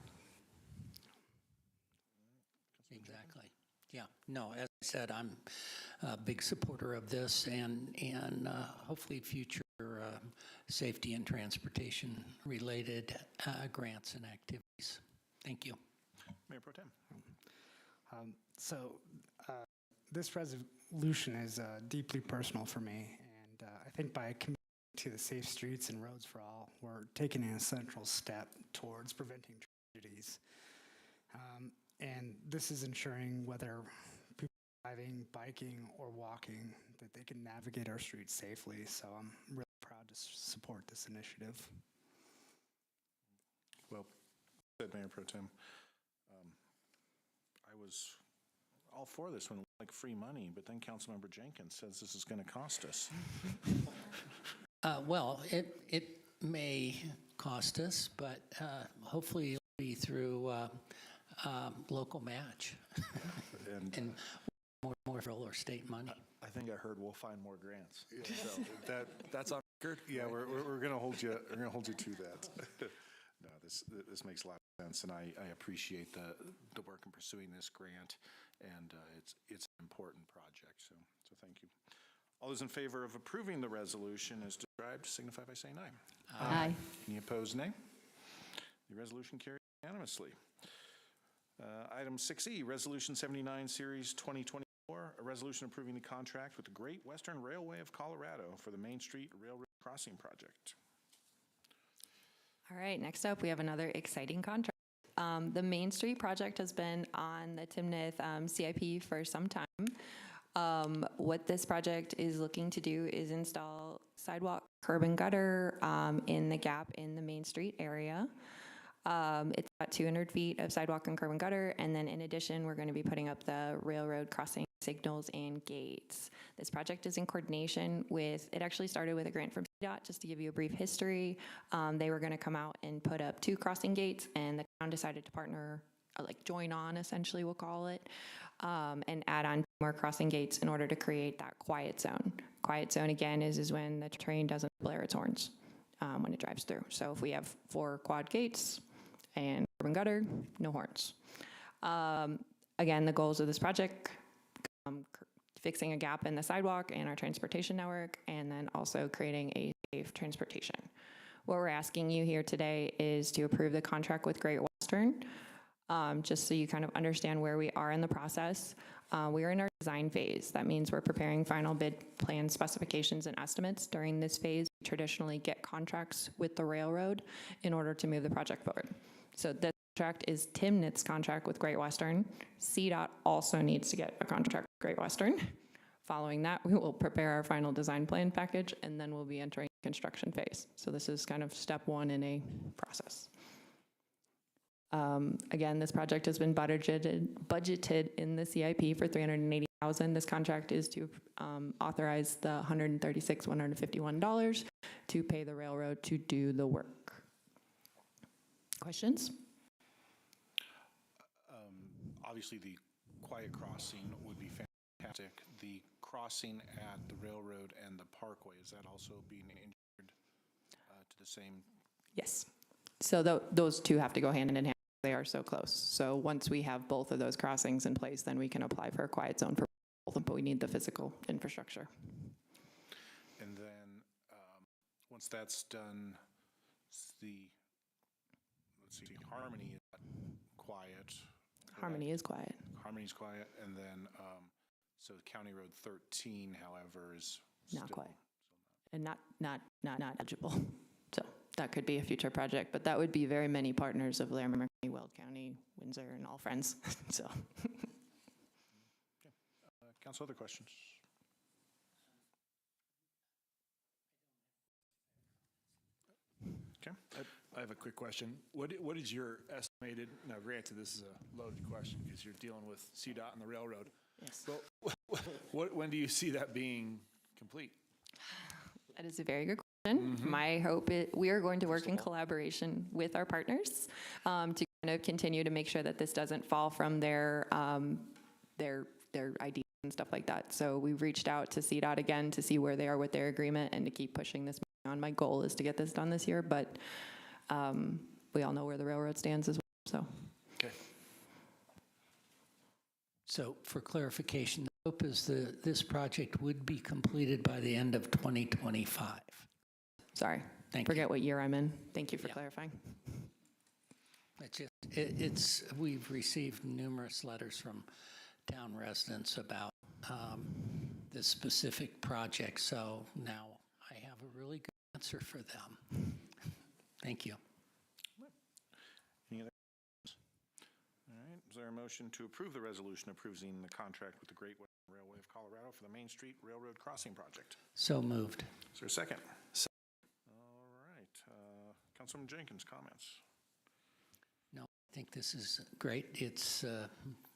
S2: Exactly. Yeah. No, as I said, I'm a big supporter of this, and hopefully future safety and transportation related grants and activities. Thank you.
S3: Mayor Pro Tem.
S5: This resolution is deeply personal for me, and I think by committing to the Safe Streets and Roads for All, we're taking an essential step towards preventing tragedies. And this is ensuring whether people are driving, biking, or walking, that they can navigate our streets safely. So I'm really proud to support this initiative.
S3: Well said, Mayor Pro Tem. I was all for this one, like free money, but then Councilmember Jenkins says this is going to cost us.
S2: Well, it may cost us, but hopefully it'll be through local match and more federal or state money.
S4: I think I heard we'll find more grants. So that's on record.
S3: Yeah, we're going to hold you. We're going to hold you to that. No, this makes a lot of sense, and I appreciate the work in pursuing this grant, and it's an important project. So thank you. All those in favor of approving the resolution as described signify by saying aye.
S14: Aye.
S3: Any opposed, nay? The resolution carries unanimously. Item 6E, Resolution 79, Series 2024, a resolution approving the contract with the Great Western Railway of Colorado for the Main Street Railroad Crossing Project.
S15: All right, next up, we have another exciting contract. The Main Street project has been on the Timnath CIP for some time. What this project is looking to do is install sidewalk, curb and gutter in the gap in the Main Street area. It's about 200 feet of sidewalk and curb and gutter, and then in addition, we're going to be putting up the railroad crossing signals and gates. This project is in coordination with, it actually started with a grant from CDOT, just to give you a brief history. They were going to come out and put up 2 crossing gates, and the town decided to partner, like join on essentially we'll call it, and add on 2 more crossing gates in order to create that quiet zone. Quiet zone again is when the train doesn't blare its horns when it drives through. So if we have 4 quad gates and curb and gutter, no horns. Again, the goals of this project, fixing a gap in the sidewalk and our transportation network, and then also creating a safe transportation. What we're asking you here today is to approve the contract with Great Western, just so you kind of understand where we are in the process. We are in our design phase. That means we're preparing final bid plan specifications and estimates. During this phase, we traditionally get contracts with the railroad in order to move the project forward. So this contract is Timnath's contract with Great Western. CDOT also needs to get a contract with Great Western. Following that, we will prepare our final design plan package, and then we'll be entering the construction phase. So this is kind of step 1 in a process. Again, this project has been budgeted in the CIP for $380,000. This contract is to authorize the $136,151 to pay the railroad to do the work. Questions?
S3: Obviously, the quiet crossing would be fantastic. The crossing at the railroad and the parkway, is that also being engineered to the same?
S15: Yes. So those 2 have to go hand in hand. They are so close. So once we have both of those crossings in place, then we can apply for a quiet zone for both of them, but we need the physical infrastructure.
S3: And then once that's done, let's see, Harmony is quiet.
S15: Harmony is quiet.
S3: Harmony's quiet, and then, so County Road 13, however, is
S15: Not
S3: still-
S15: quite. And not eligible. So that could be a future project, but that would be very many partners of Larimer County, Weld County, Windsor, and all friends, so.
S3: Council, other questions? Okay.
S4: I have a quick question. What is your estimated, now granted, this is a loaded question because you're dealing with CDOT and the railroad.
S15: Yes.
S4: But when do you see that being complete?
S15: That is a very good question. My hope is we are going to work in collaboration with our partners to kind of continue to make sure that this doesn't fall from their ideas and stuff like that. So we've reached out to CDOT again to see where they are with their agreement and to keep pushing this on. My goal is to get this done this year, but we all know where the railroad stands as well. So.
S4: Okay.
S2: So for clarification, the hope is this project would be completed by the end of 2025.
S15: Sorry,
S2: Thank
S15: forget
S2: you.
S15: what year I'm in. Thank you for clarifying.
S2: We've received numerous letters from town residents about this specific project, so now I have a really good answer for them. Thank you.
S3: Any other questions? All right, is there a motion to approve the resolution approving the contract with the Great Western Railway of Colorado for the Main Street Railroad Crossing Project?
S2: So moved.
S3: Is there a second? All right, Councilman Jenkins, comments?
S2: No, I think this is great. It's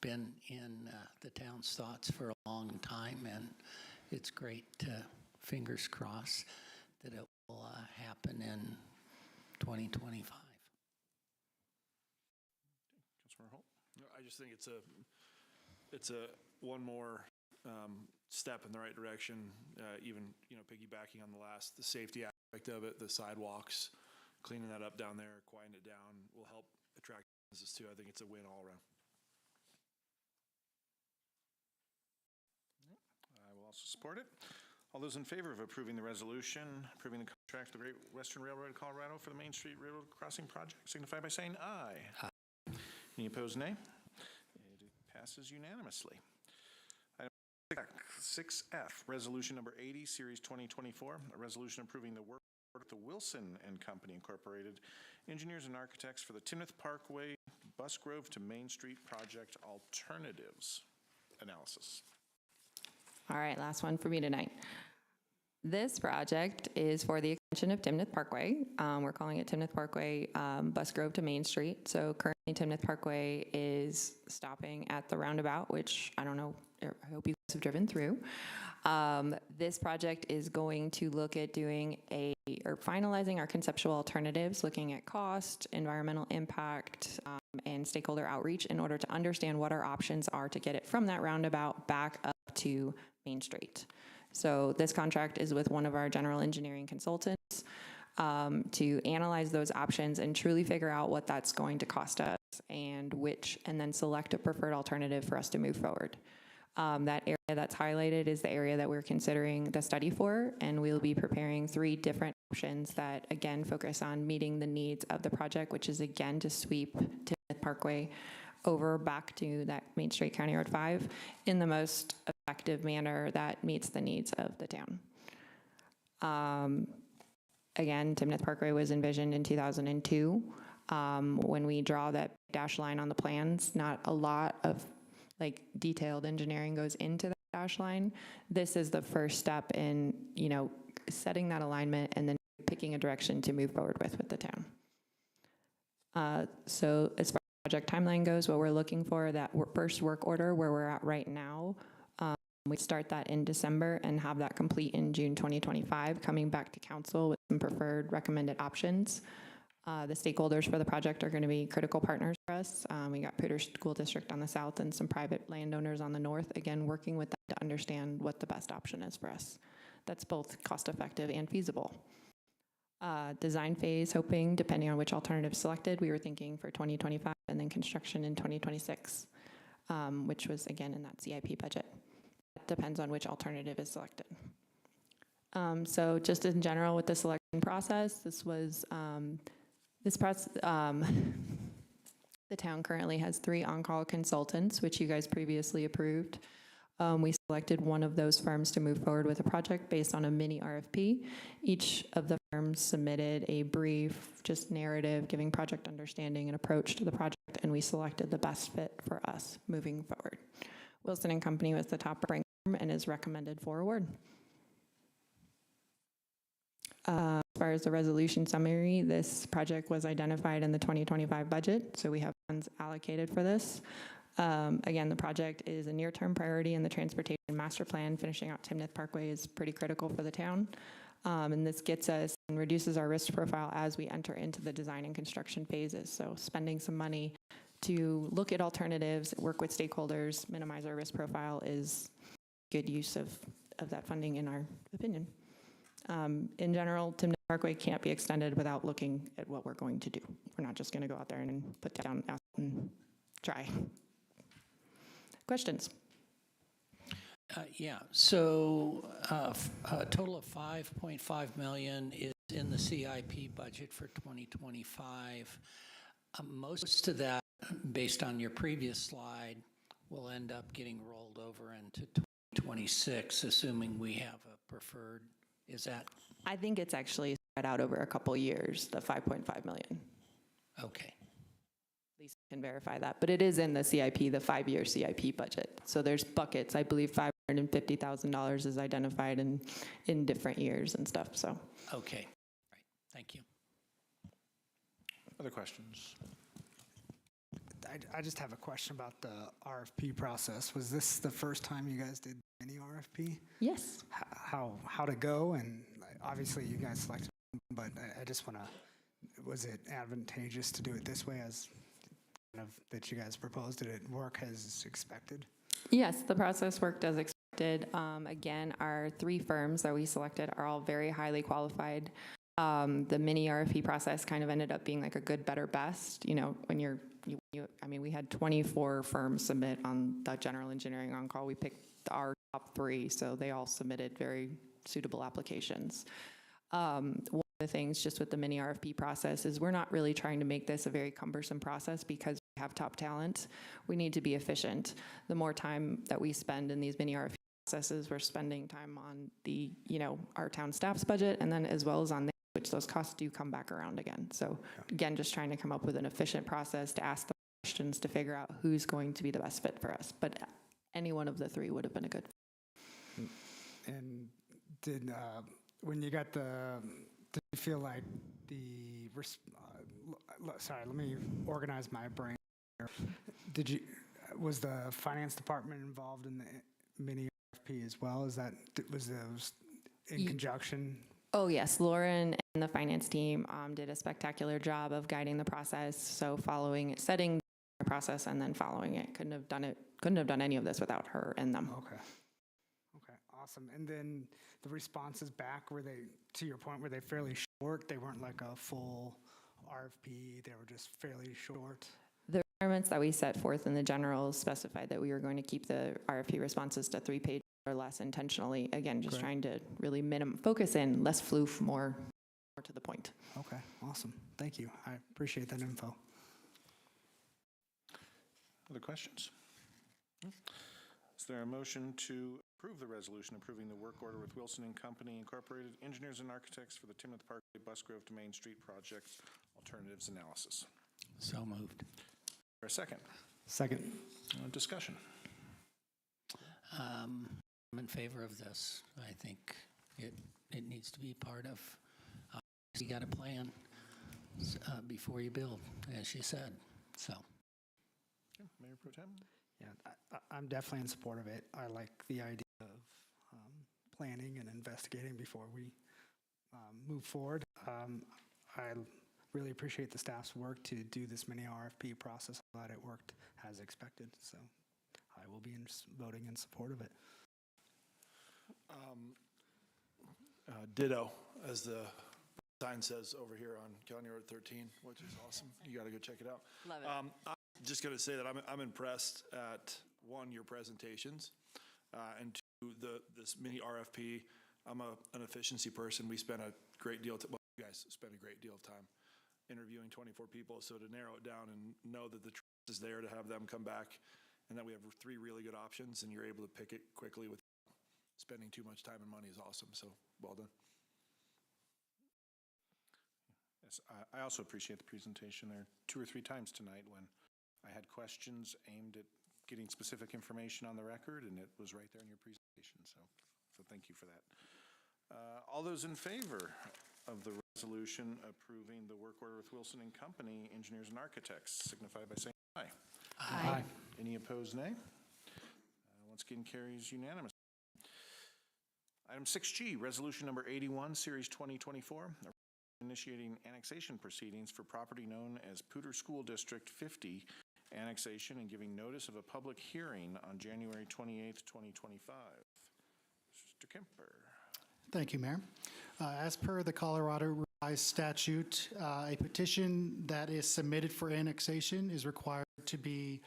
S2: been in the town's thoughts for a long time, and it's great, fingers crossed, that it will happen in 2025.
S3: Councilmember Holt?
S4: I just think it's a one more step in the right direction, even, piggybacking on the safety aspect of it, the sidewalks, cleaning that up down there, quieting it down will help attract businesses too. I think it's a win all around.
S3: I will also support it. All those in favor of approving the resolution, approving the contract with the Great Western Railroad of Colorado for the Main Street Railroad Crossing Project, signify by saying aye. Aye. Any opposed, nay? It passes unanimously. Item 6F, Resolution Number 80, Series 2024, a resolution approving the work of the Wilson and Company Incorporated, engineers and architects for the Timnath Parkway, Bus Grove to Main Street Project Alternatives Analysis.
S15: All right, last one for me tonight. This project is for the extension of Timnath Parkway. We're calling it Timnath Parkway Bus Grove to Main Street. So currently Timnath Parkway is stopping at the roundabout, which I don't know, I hope you guys have driven through. This project is going to look at finalizing our conceptual alternatives, looking at cost, environmental impact, and stakeholder outreach in order to understand what our options are to get it from that roundabout back up to Main Street. So this contract is with one of our general engineering consultants to analyze those options and truly figure out what that's going to cost us and then select a preferred alternative for us to move forward. That area that's highlighted is the area that we're considering the study for, and we'll be preparing 3 different options that, again, focus on meeting the needs of the project, which is, again, to sweep Timnath Parkway over back to that Main Street County Road 5 in the most effective manner that meets the needs of the town. Again, Timnath Parkway was envisioned in 2002. When we draw that dash line on the plans, not a lot of detailed engineering goes into that dash line. This is the first step in, setting that alignment and then picking a direction to move forward with the town. So as far as project timeline goes, what we're looking for, that first work order where we're at right now, we start that in December and have that complete in June 2025, coming back to council with some preferred recommended options. The stakeholders for the project are going to be critical partners for us. We got Poudre School District on the south and some private landowners on the north, again, working with them to understand what the best option is for us. That's both cost effective and feasible. Design phase, hoping, depending on which alternative selected, we were thinking for 2025 and then construction in 2026, which was, again, in that CIP budget. It depends on which alternative is selected. So just in general with the selection process, this was, the town currently has 3 on-call consultants, which you guys previously approved. We selected one of those firms to move forward with a project based on a mini RFP. Each of the firms submitted a brief, just narrative, giving project understanding and approach to the project, and we selected the best fit for us moving forward. Wilson and Company was the top ranked firm and is recommended for award. As far as the resolution summary, this project was identified in the 2025 budget, so we have funds allocated for this. Again, the project is a near-term priority in the transportation master plan. Finishing out Timnath Parkway is pretty critical for the town. And this gets us and reduces our risk profile as we enter into the design and construction phases. So spending some money to look at alternatives, work with stakeholders, minimize our risk profile is good use of that funding in our opinion. In general, Timnath Parkway can't be extended without looking at what we're going to do. We're not just going to go out there and put down asphalt and try. Questions?
S2: Yeah, so a total of $5.5 million is in the CIP budget for 2025. Most of that, based on your previous slide, will end up getting rolled over into 2026, assuming we have a preferred. Is that?
S15: I think it's actually spread out over a couple years, the 5.5 million.
S2: Okay.
S15: Lisa can verify that, but it is in the CIP, the 5-year CIP budget. So there's buckets. I believe $550,000 is identified in different years and stuff. So.
S2: Okay. Right. Thank you.
S3: Other questions?
S5: I just have a question about the RFP process. Was this the first time you guys did any RFP?
S15: Yes.
S5: How to go? And obviously you guys selected, but I just want to, was it advantageous to do it this way as kind of that you guys proposed? Did it work as expected?
S15: Yes, the process worked as expected. Again, our 3 firms that we selected are all very highly qualified. The mini RFP process kind of ended up being like a good, better, best. You know, when I mean, we had 24 firms submit on the general engineering on-call. We picked our top 3, so they all submitted very suitable applications. One of the things just with the mini RFP process is we're not really trying to make this a very cumbersome process because we have top talent. We need to be efficient. The more time that we spend in these mini RFP processes, we're spending time on the, our town staff's budget, and then as well as on which those costs do come back around again. So again, just trying to come up with an efficient process to ask the questions to figure out who's going to be the best fit for us. But any one of the 3 would have been a good fit.
S5: And did, when you got did you feel like sorry, let me organize my brain here. Was the finance department involved in the mini RFP as well? Was those in conjunction?
S15: Oh yes, Lauren and the finance team did a spectacular job of guiding the process. So setting the process and then following it. Couldn't have done any of this without her and them.
S5: Okay, awesome. And then the responses back, were they, to your point, were they fairly short? They weren't like a full RFP, they were just fairly short?
S15: The requirements that we set forth in the generals specified that we were going to keep the RFP responses to 3 pages or less intentionally. Again, just trying to really focus in, less floof, more to the point.
S5: Okay, awesome. Thank you. I appreciate that info.
S3: Other questions? Is there a motion to approve the resolution approving the work order with Wilson and Company Incorporated, engineers and architects for the Timnath Parkway Bus Grove to Main Street project alternatives analysis?
S2: So moved.
S3: For a second?
S5: Second.
S3: Discussion.
S2: I'm in favor of this. I think it needs to be part of, you got a plan before you build, as you said, so.
S3: Okay. Mayor Pro Tem?
S5: Yeah, I'm definitely in support of it. I like the idea of planning and investigating before we move forward. I really appreciate the staff's work to do this mini RFP process. I'm glad it worked as expected, so I will be voting in support of it.
S4: Ditto, as the sign says over here on County Road 13, which is awesome. You got to go check it out.
S15: Love it.
S4: I'm just going to say that I'm impressed at, 1, your presentations, and 2, this mini RFP. I'm an efficiency person. We spent a great deal, well, you guys spent a great deal of time interviewing 24 people. So to narrow it down and know that the trust is there to have them come back and that we have 3 really good options and you're able to pick it quickly without spending too much time and money is awesome. So well done.
S3: Yes, I also appreciate the presentation there 2 or 3 times tonight when I had questions aimed at getting specific information on the record, and it was right there in your presentation. So thank you for that. All those in favor of the resolution approving the work order with Wilson and Company, Engineers and Architects, signify by saying aye.
S5: Aye.
S3: Any opposed, nay? Once again, carries unanimously. Item 6G, Resolution Number 81, Series 2024, initiating annexation proceedings for property known as Poudre School District 50 annexation and giving notice of a public hearing on January 28th, 2025. Mr. Kemper.
S12: Thank you, Mayor. As per the Colorado Revised Statute, a petition that is submitted for annexation is required to be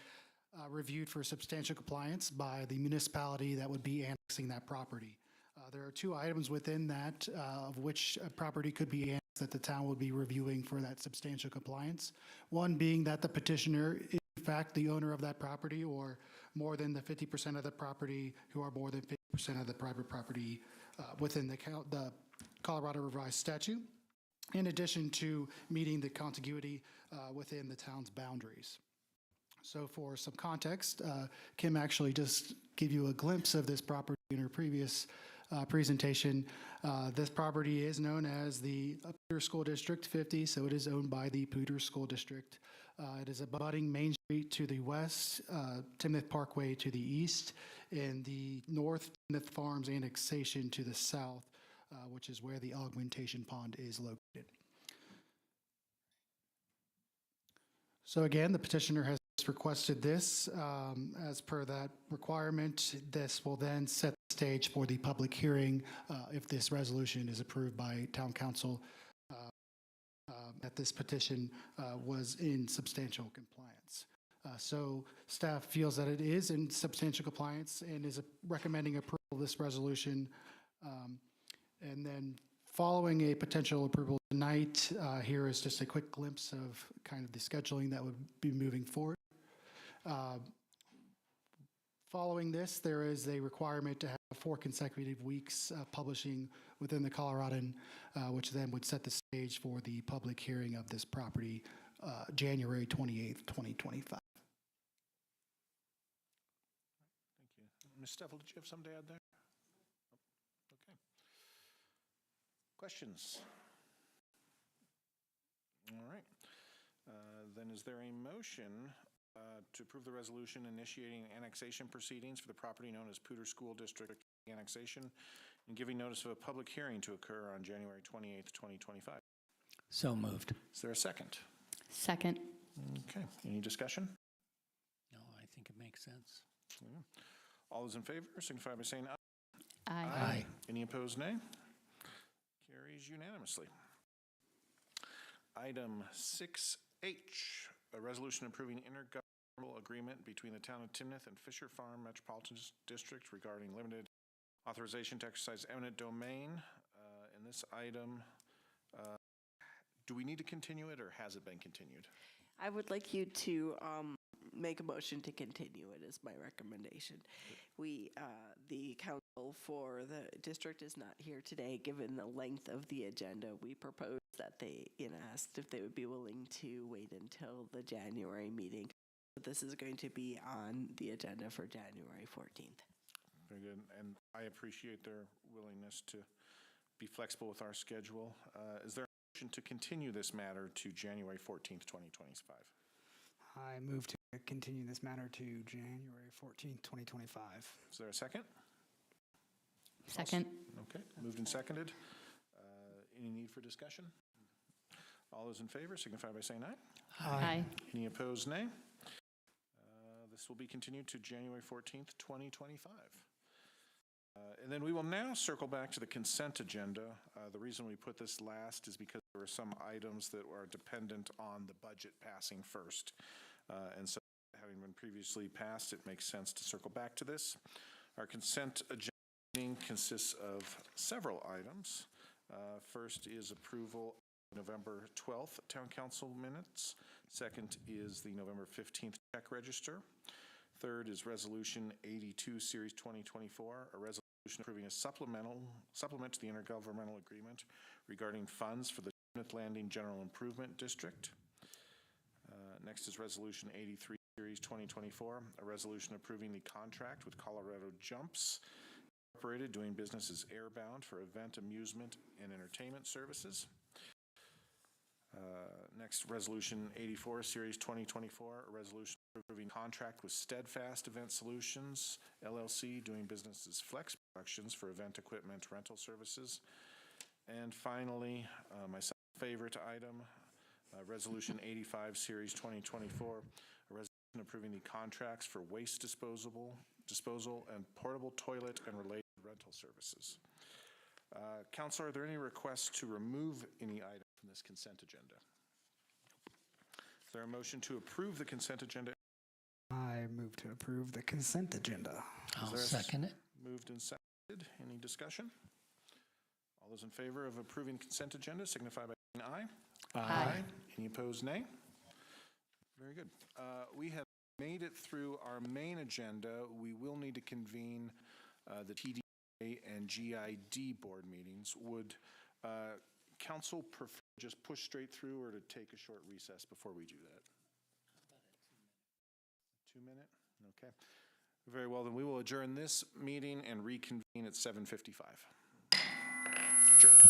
S12: reviewed for substantial compliance by the municipality that would be annexing that property. There are 2 items within that of which a property could be annexed that the town would be reviewing for that substantial compliance. One being that the petitioner is in fact the owner of that property or more than the 50% of the property who are more than 50% of the private property within the Colorado Revised Statute, in addition to meeting the contiguity within the town's boundaries. So for some context, Kim actually just gave you a glimpse of this property in her previous presentation. This property is known as the Poudre School District 50, so it is owned by the Poudre School District. It is abutting Main Street to the west, Timnath Parkway to the east, and the north Timnath Farms annexation to the south, which is where the augmentation pond is located. So again, the petitioner has requested this. As per that requirement, this will then set the stage for the public hearing if this resolution is approved by Town Council that this petition was in substantial compliance. So staff feels that it is in substantial compliance and is recommending approval of this resolution. And then following a potential approval tonight, here is just a quick glimpse of kind of the scheduling that would be moving forward. Following this, there is a requirement to have 4 consecutive weeks publishing within the Coloradan, which then would set the stage for the public hearing of this property, January 28th, 2025.
S3: Thank you. Ms. Steffel, did you have something to add there? Okay. Questions? All right. Then is there a motion to approve the resolution initiating annexation proceedings for the property known as Poudre School District annexation and giving notice of a public hearing to occur on January 28th, 2025?
S2: So moved.
S3: Is there a second?
S14: Second.
S3: Okay. Any discussion?
S2: No, I think it makes sense.
S3: Yeah. All those in favor signify by saying aye.
S14: Aye.
S3: Any opposed, nay? Carries unanimously. Item 6H, a resolution approving intergovernmental agreement between the town of Timnath and Fisher Farm Metropolitan District regarding limited authorization to exercise eminent domain. In this item, do we need to continue it or has it been continued?
S16: I would like you to make a motion to continue it is my recommendation. The council for the district is not here today, given the length of the agenda. We proposed that they asked if they would be willing to wait until the January meeting. But this is going to be on the agenda for January 14th.
S3: Very good, and I appreciate their willingness to be flexible with our schedule. Is there a motion to continue this matter to January 14th, 2025?
S5: I move to continue this matter to January 14th, 2025.
S3: Is there a second?
S14: Second.
S3: Okay, moved and seconded. Any need for discussion? All those in favor signify by saying aye.
S14: Aye.
S3: Any opposed, nay? This will be continued to January 14th, 2025. And then we will now circle back to the consent agenda. The reason we put this last is because there were some items that are dependent on the budget passing first. And so having been previously passed, it makes sense to circle back to this. Our consent agenda evening consists of several items. First is approval of November 12th Town Council minutes. Second is the November 15th check register. Third is Resolution 82, Series 2024, a resolution approving a supplement to the intergovernmental agreement regarding funds for the Timnath Landing General Improvement District. Next is Resolution 83, Series 2024, a resolution approving the contract with Colorado Jumps Incorporated, doing business as Airbound for event, amusement, and entertainment services. Next, Resolution 84, Series 2024, a resolution approving contract with Steadfast Event Solutions, LLC, doing business as Flex Productions for event equipment rental services. And finally, my favorite item, Resolution 85, Series 2024, a resolution approving the contracts for waste disposal and portable toilet and related rental services. Council, are there any requests to remove any item from this consent agenda? Is there a motion to approve the consent agenda?
S5: I move to approve the consent agenda.
S2: I'll second it.
S3: Moved and seconded. Any discussion? All those in favor of approving consent agenda signify by saying aye.
S14: Aye.
S3: Any opposed, nay? Very good. We have made it through our main agenda. We will need to convene the TDA and GID board meetings. Would council prefer just push straight through or to take a short recess before we do that? 2 minute? Okay. Very well, then we will adjourn this meeting and reconvene at 7:55. Adjourned.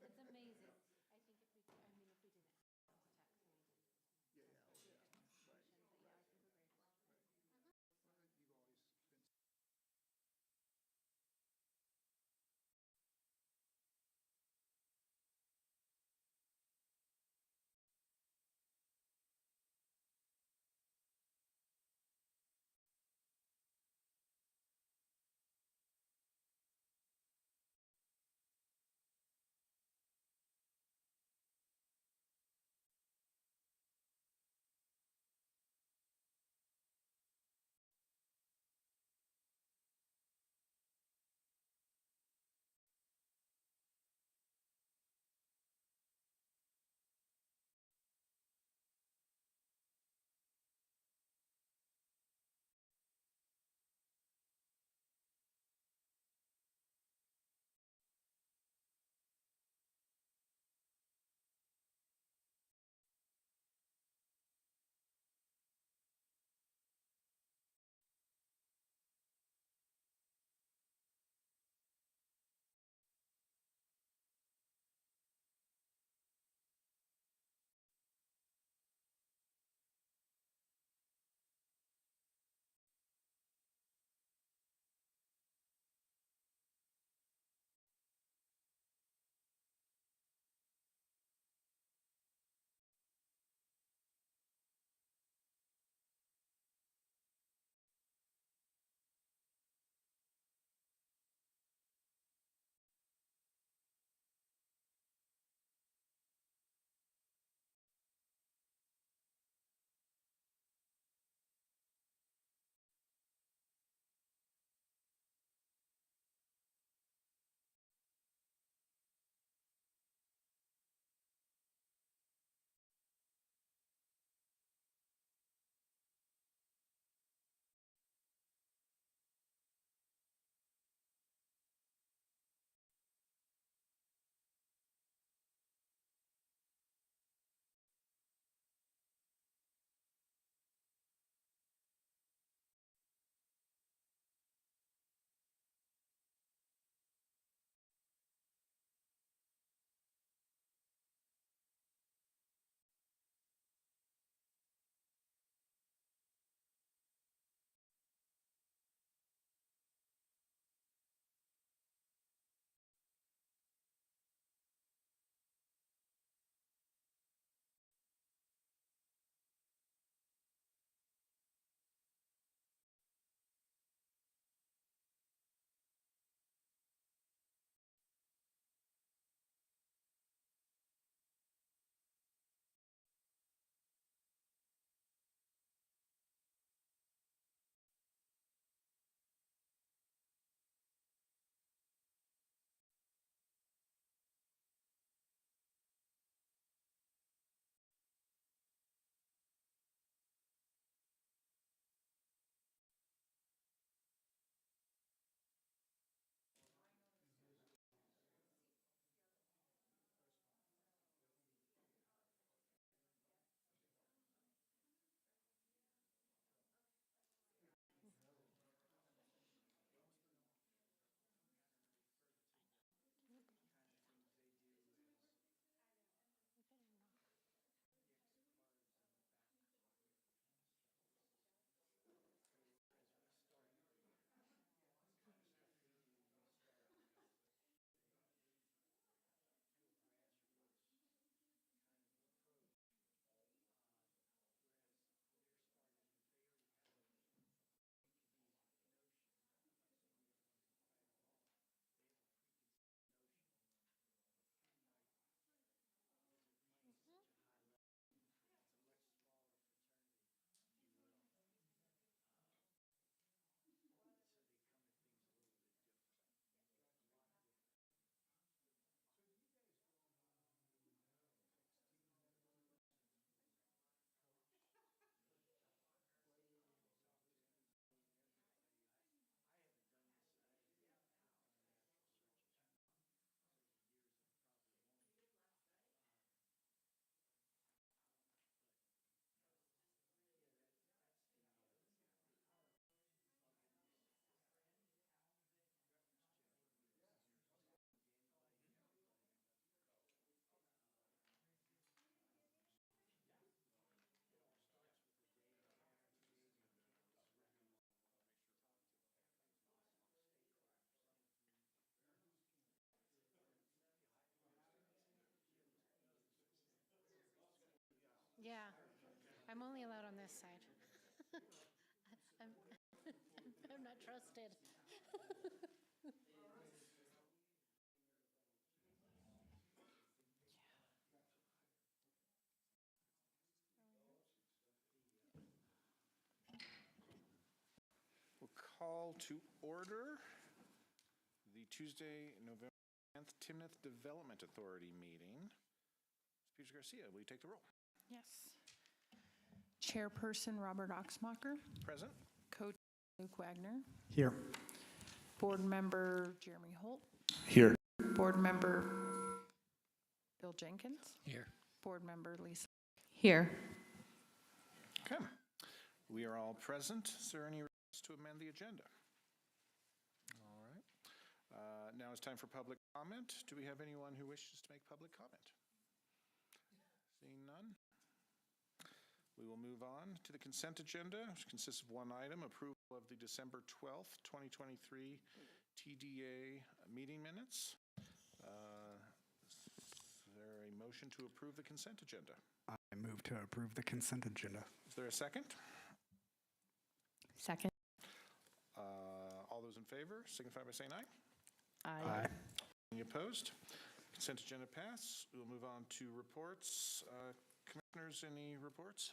S6: It's amazing. Yeah, I'm only allowed on this side. I'm, I'm not trusted.
S3: We'll call to order the Tuesday, November 10th Timnath Development Authority meeting. Ms. Peters Garcia, will you take the roll?
S1: Yes. Chairperson Robert Oxmacher.
S3: Present.
S1: Coach Luke Wagner.
S5: Here.
S1: Board Member Jeremy Holt.
S4: Here.
S1: Board Member Bill Jenkins.
S2: Here.
S1: Board Member Lisa.
S14: Here.
S3: Okay. We are all present. Is there any requests to amend the agenda? All right. Now it's time for public comment. Do we have anyone who wishes to make public comment? Seeing none? We will move on to the consent agenda, which consists of one item, approval of the December 12th, 2023 TDA meeting minutes. Is there a motion to approve the consent agenda?
S5: I move to approve the consent agenda.
S3: Is there a second?
S14: Second.
S3: All those in favor signify by saying aye.
S14: Aye.
S3: Any opposed? Consent agenda pass. We'll move on to reports. Commissioners, any reports?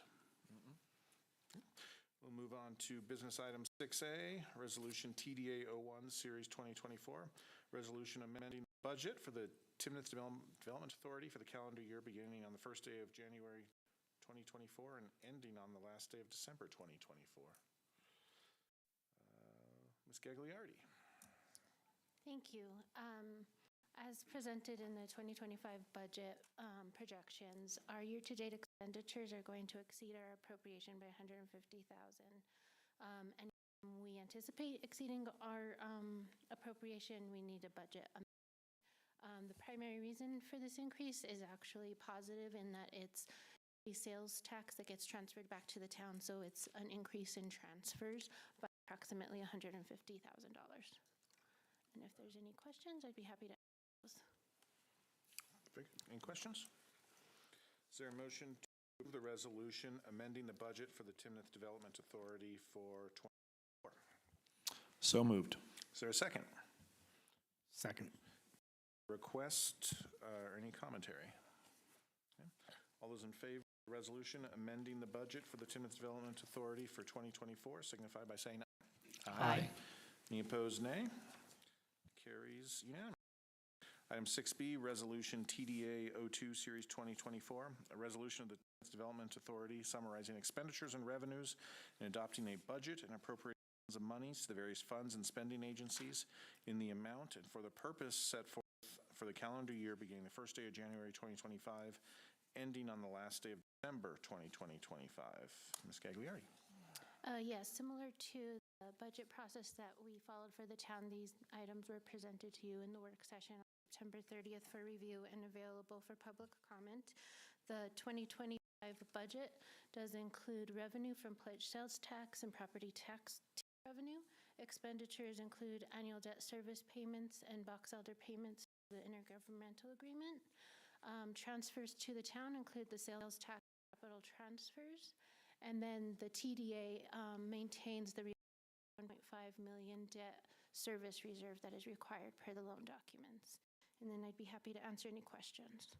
S3: We'll move on to business item 6A, Resolution TDA 01, Series 2024, Resolution amending the budget for the Timnath Development Authority for the calendar year beginning on the first day of January 2024 and ending on the last day of December 2024. Ms. Gagliardi.
S6: Thank you. As presented in the 2025 budget projections, our year-to-date expenditures are going to exceed our appropriation by $150,000. And we anticipate exceeding our appropriation, we need a budget amendment. The primary reason for this increase is actually positive in that it's a sales tax that gets transferred back to the town, so it's an increase in transfers by approximately $150,000. And if there's any questions, I'd be happy to answer those.
S3: Very good. Any questions? Is there a motion to approve the resolution amending the budget for the Timnath Development Authority for 2024?
S4: So moved.
S3: Is there a second?
S5: Second.
S3: Request or any commentary? Okay. All those in favor of the resolution amending the budget for the Timnath Development Authority for 2024 signify by saying aye.
S14: Aye.
S3: Any opposed, nay? Carries unanimously. Item 6B, Resolution TDA 02, Series 2024, a resolution of the Timnath Development Authority summarizing expenditures and revenues and adopting a budget and appropriations of monies to the various funds and spending agencies in the amount and for the purpose set forth for the calendar year beginning the first day of January 2025, ending on the last day of December 2025. Ms. Gagliardi.
S6: Yes, similar to the budget process that we followed for the town, these items were presented to you in the work session on September 30th for review and available for public comment. The 2025 budget does include revenue from pledged sales tax and property tax revenue. Expenditures include annual debt service payments and box elder payments for the intergovernmental agreement. Transfers to the town include the sales tax capital transfers. And then the TDA maintains the $1.5 million debt service reserve that is required per the loan documents. And then I'd be happy to answer any questions.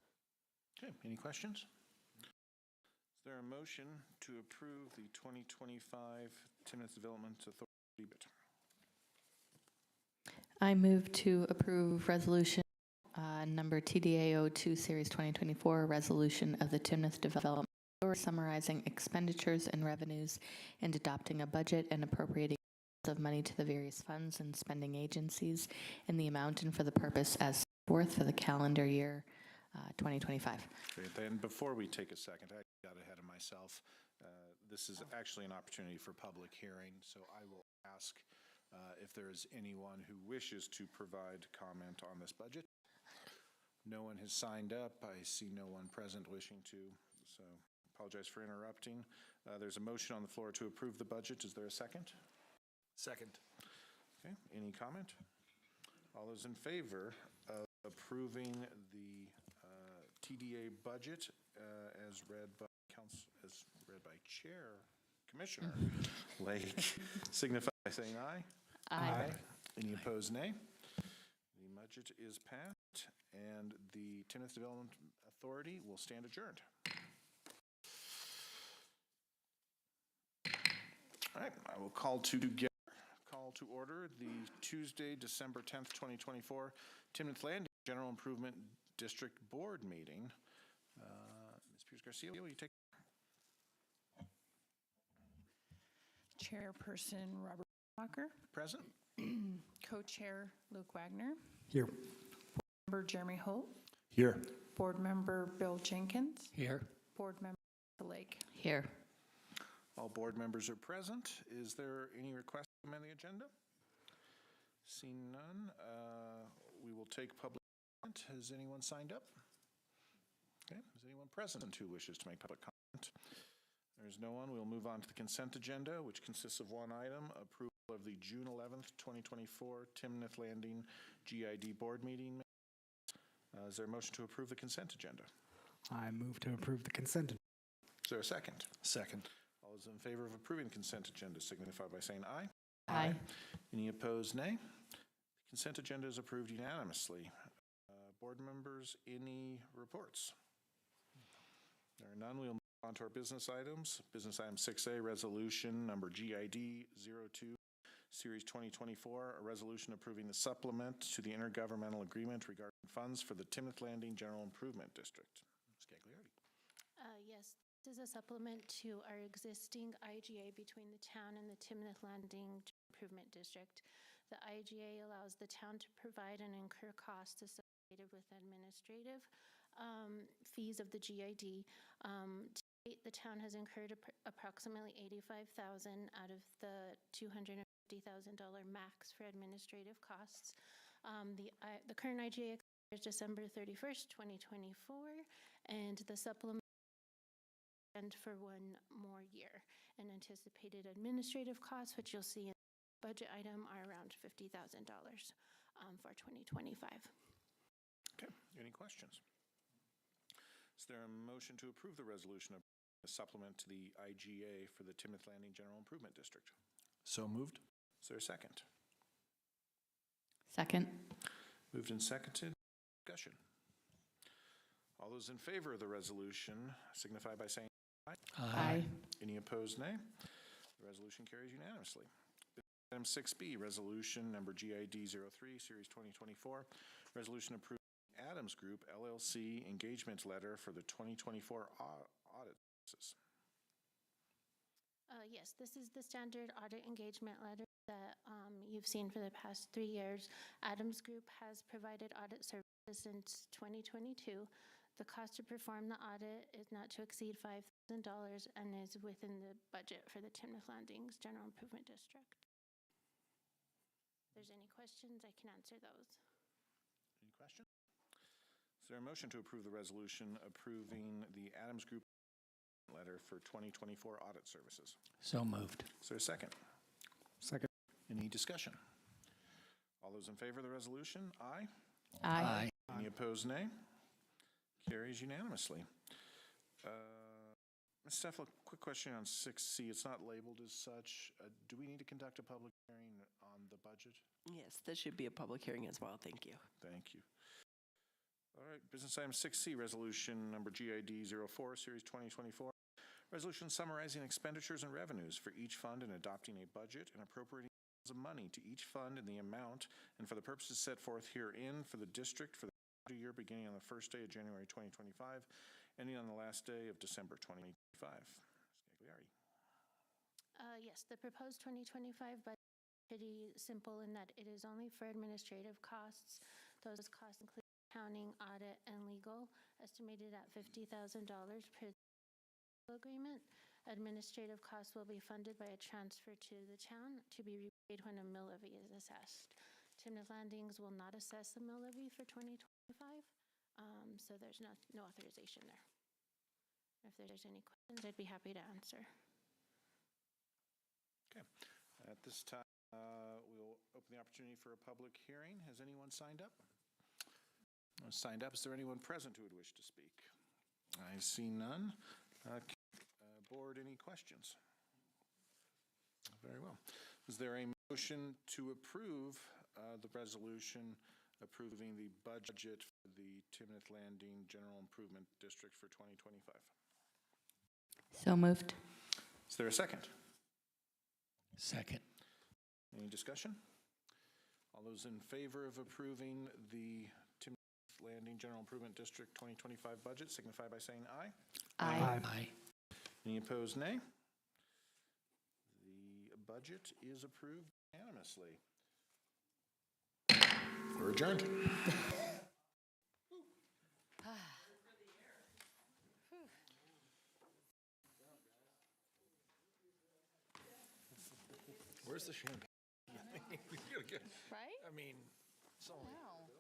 S3: Okay, any questions? Is there a motion to approve the 2025 Timnath Development Authority budget?
S14: I move to approve resolution number TDA 02 Series 2024, resolution of the Timnath Development Authority summarizing expenditures and revenues and adopting a budget and appropriating of money to the various funds and spending agencies in the amount and for the purpose as set forth for the calendar year 2025.
S3: Great. Then before we take a second, I got ahead of myself. This is actually an opportunity for public hearing, so I will ask if there is anyone who wishes to provide comment on this budget. No one has signed up. I see no one present wishing to, so apologize for interrupting. There's a motion on the floor to approve the budget. Is there a second?
S4: Second.
S3: Okay, any comment? All those in favor of approving the TDA budget as read by as read by Commissioner Lake, signify by saying aye.
S14: Aye.
S3: Any opposed, nay? The budget is passed, and the Timnath Development Authority will stand adjourned. All right, I will call to order the Tuesday, December 10th, 2024 Timnath Landing General Improvement District Board meeting. Ms. Pierce-Garcia, will you take?
S1: Chairperson Robert Walker,
S3: Present.
S1: Co-Chair Luke Wagner,
S5: Here.
S1: Board Member Jeremy Holt,
S3: Here.
S1: Board Member Bill Jenkins,
S2: Here.
S1: Board Member Lake.
S14: Here.
S3: All board members are present. Is there any request to amend the agenda? Seeing none, we will take public comment. Has anyone signed up? Okay. Is anyone present who wishes to make public comment? There is no one. We'll move on to the consent agenda, which consists of one item, approval of the June 11th, 2024 Timnath Landing GID board meeting. Is there a motion to approve the consent agenda?
S5: I move to approve the consent agenda.
S3: Is there a second?
S4: Second.
S3: All those in favor of approving the consent agenda signify by saying aye.
S14: Aye.
S3: Any opposed, nay? The consent agenda is approved unanimously. Board members, any reports? There are none. We'll move on to our business items. Business item 6A, resolution number GID 02, Series 2024, a resolution approving the supplement to the intergovernmental agreement regarding funds for the Timnath Landing General Improvement District. Ms. Gagliardi.
S6: Yes, this is a supplement to our existing IGA between the town and the Timnath Landing Improvement District. The IGA allows the town to provide and incur costs associated with administrative fees of the GID. To date, the town has incurred approximately $85,000 out of the $250,000 max for administrative costs. The current IGA expires December 31st, 2024, and the supplement for one more year. And anticipated administrative costs, which you'll see in the budget item, are around $50,000 for 2025.
S3: Okay, any questions? Is there a motion to approve the resolution of the supplement to the IGA for the Timnath Landing General Improvement District?
S4: So moved.
S3: Is there a second?
S14: Second.
S3: Moved and seconded. Discussion. All those in favor of the resolution signify by saying aye.
S14: Aye.
S3: Any opposed, nay? The resolution carries unanimously. Item 6B, resolution number GID 03, Series 2024, resolution approving Adams Group LLC engagement letter for the 2024 audit services.
S6: Yes, this is the standard audit engagement letter that you've seen for the past 3 years. Adams Group has provided audit services since 2022. The cost to perform the audit is not to exceed $5,000 and is within the budget for the Timnath Landings General Improvement District. If there's any questions, I can answer those.
S3: Any questions? Is there a motion to approve the resolution approving the Adams Group letter for 2024 audit services?
S2: So moved.
S3: Is there a second?
S5: Second.
S3: Any discussion? All those in favor of the resolution, aye.
S14: Aye.
S3: Any opposed, nay? Carries unanimously. Ms. Steffel, quick question on 6C. It's not labeled as such. Do we need to conduct a public hearing on the budget?
S16: Yes, this should be a public hearing as well. Thank you.
S3: Thank you. All right, business item 6C, resolution number GID 04, Series 2024. Resolution summarizing expenditures and revenues for each fund and adopting a budget and appropriating of money to each fund in the amount and for the purposes set forth herein for the district for the year beginning on the first day of January 2025, ending on the last day of December 2025. Ms. Gagliardi.
S6: Yes, the proposed 2025 budget is pretty simple in that it is only for administrative costs. Those costs include accounting, audit, and legal, estimated at $50,000 per agreement. Administrative costs will be funded by a transfer to the town to be repaid when a mill levy is assessed. Timnath Landings will not assess a mill levy for 2025, so there's no authorization there. If there's any questions, I'd be happy to answer.
S3: Okay. At this time, we'll open the opportunity for a public hearing. Has anyone signed up? Is there anyone present who would wish to speak? I see none. Board, any questions? Very well. Is there a motion to approve the resolution approving the budget for the Timnath Landing General Improvement District for 2025?
S14: So moved.
S3: Is there a second?
S2: Second.
S3: Any discussion? All those in favor of approving the Timnath Landing General Improvement District 2025 budget signify by saying aye.
S2: Aye.
S3: Any opposed, nay? The budget is approved unanimously. We're adjourned.
S4: Where's the champagne?
S14: Right?
S4: I mean, so.
S14: Wow.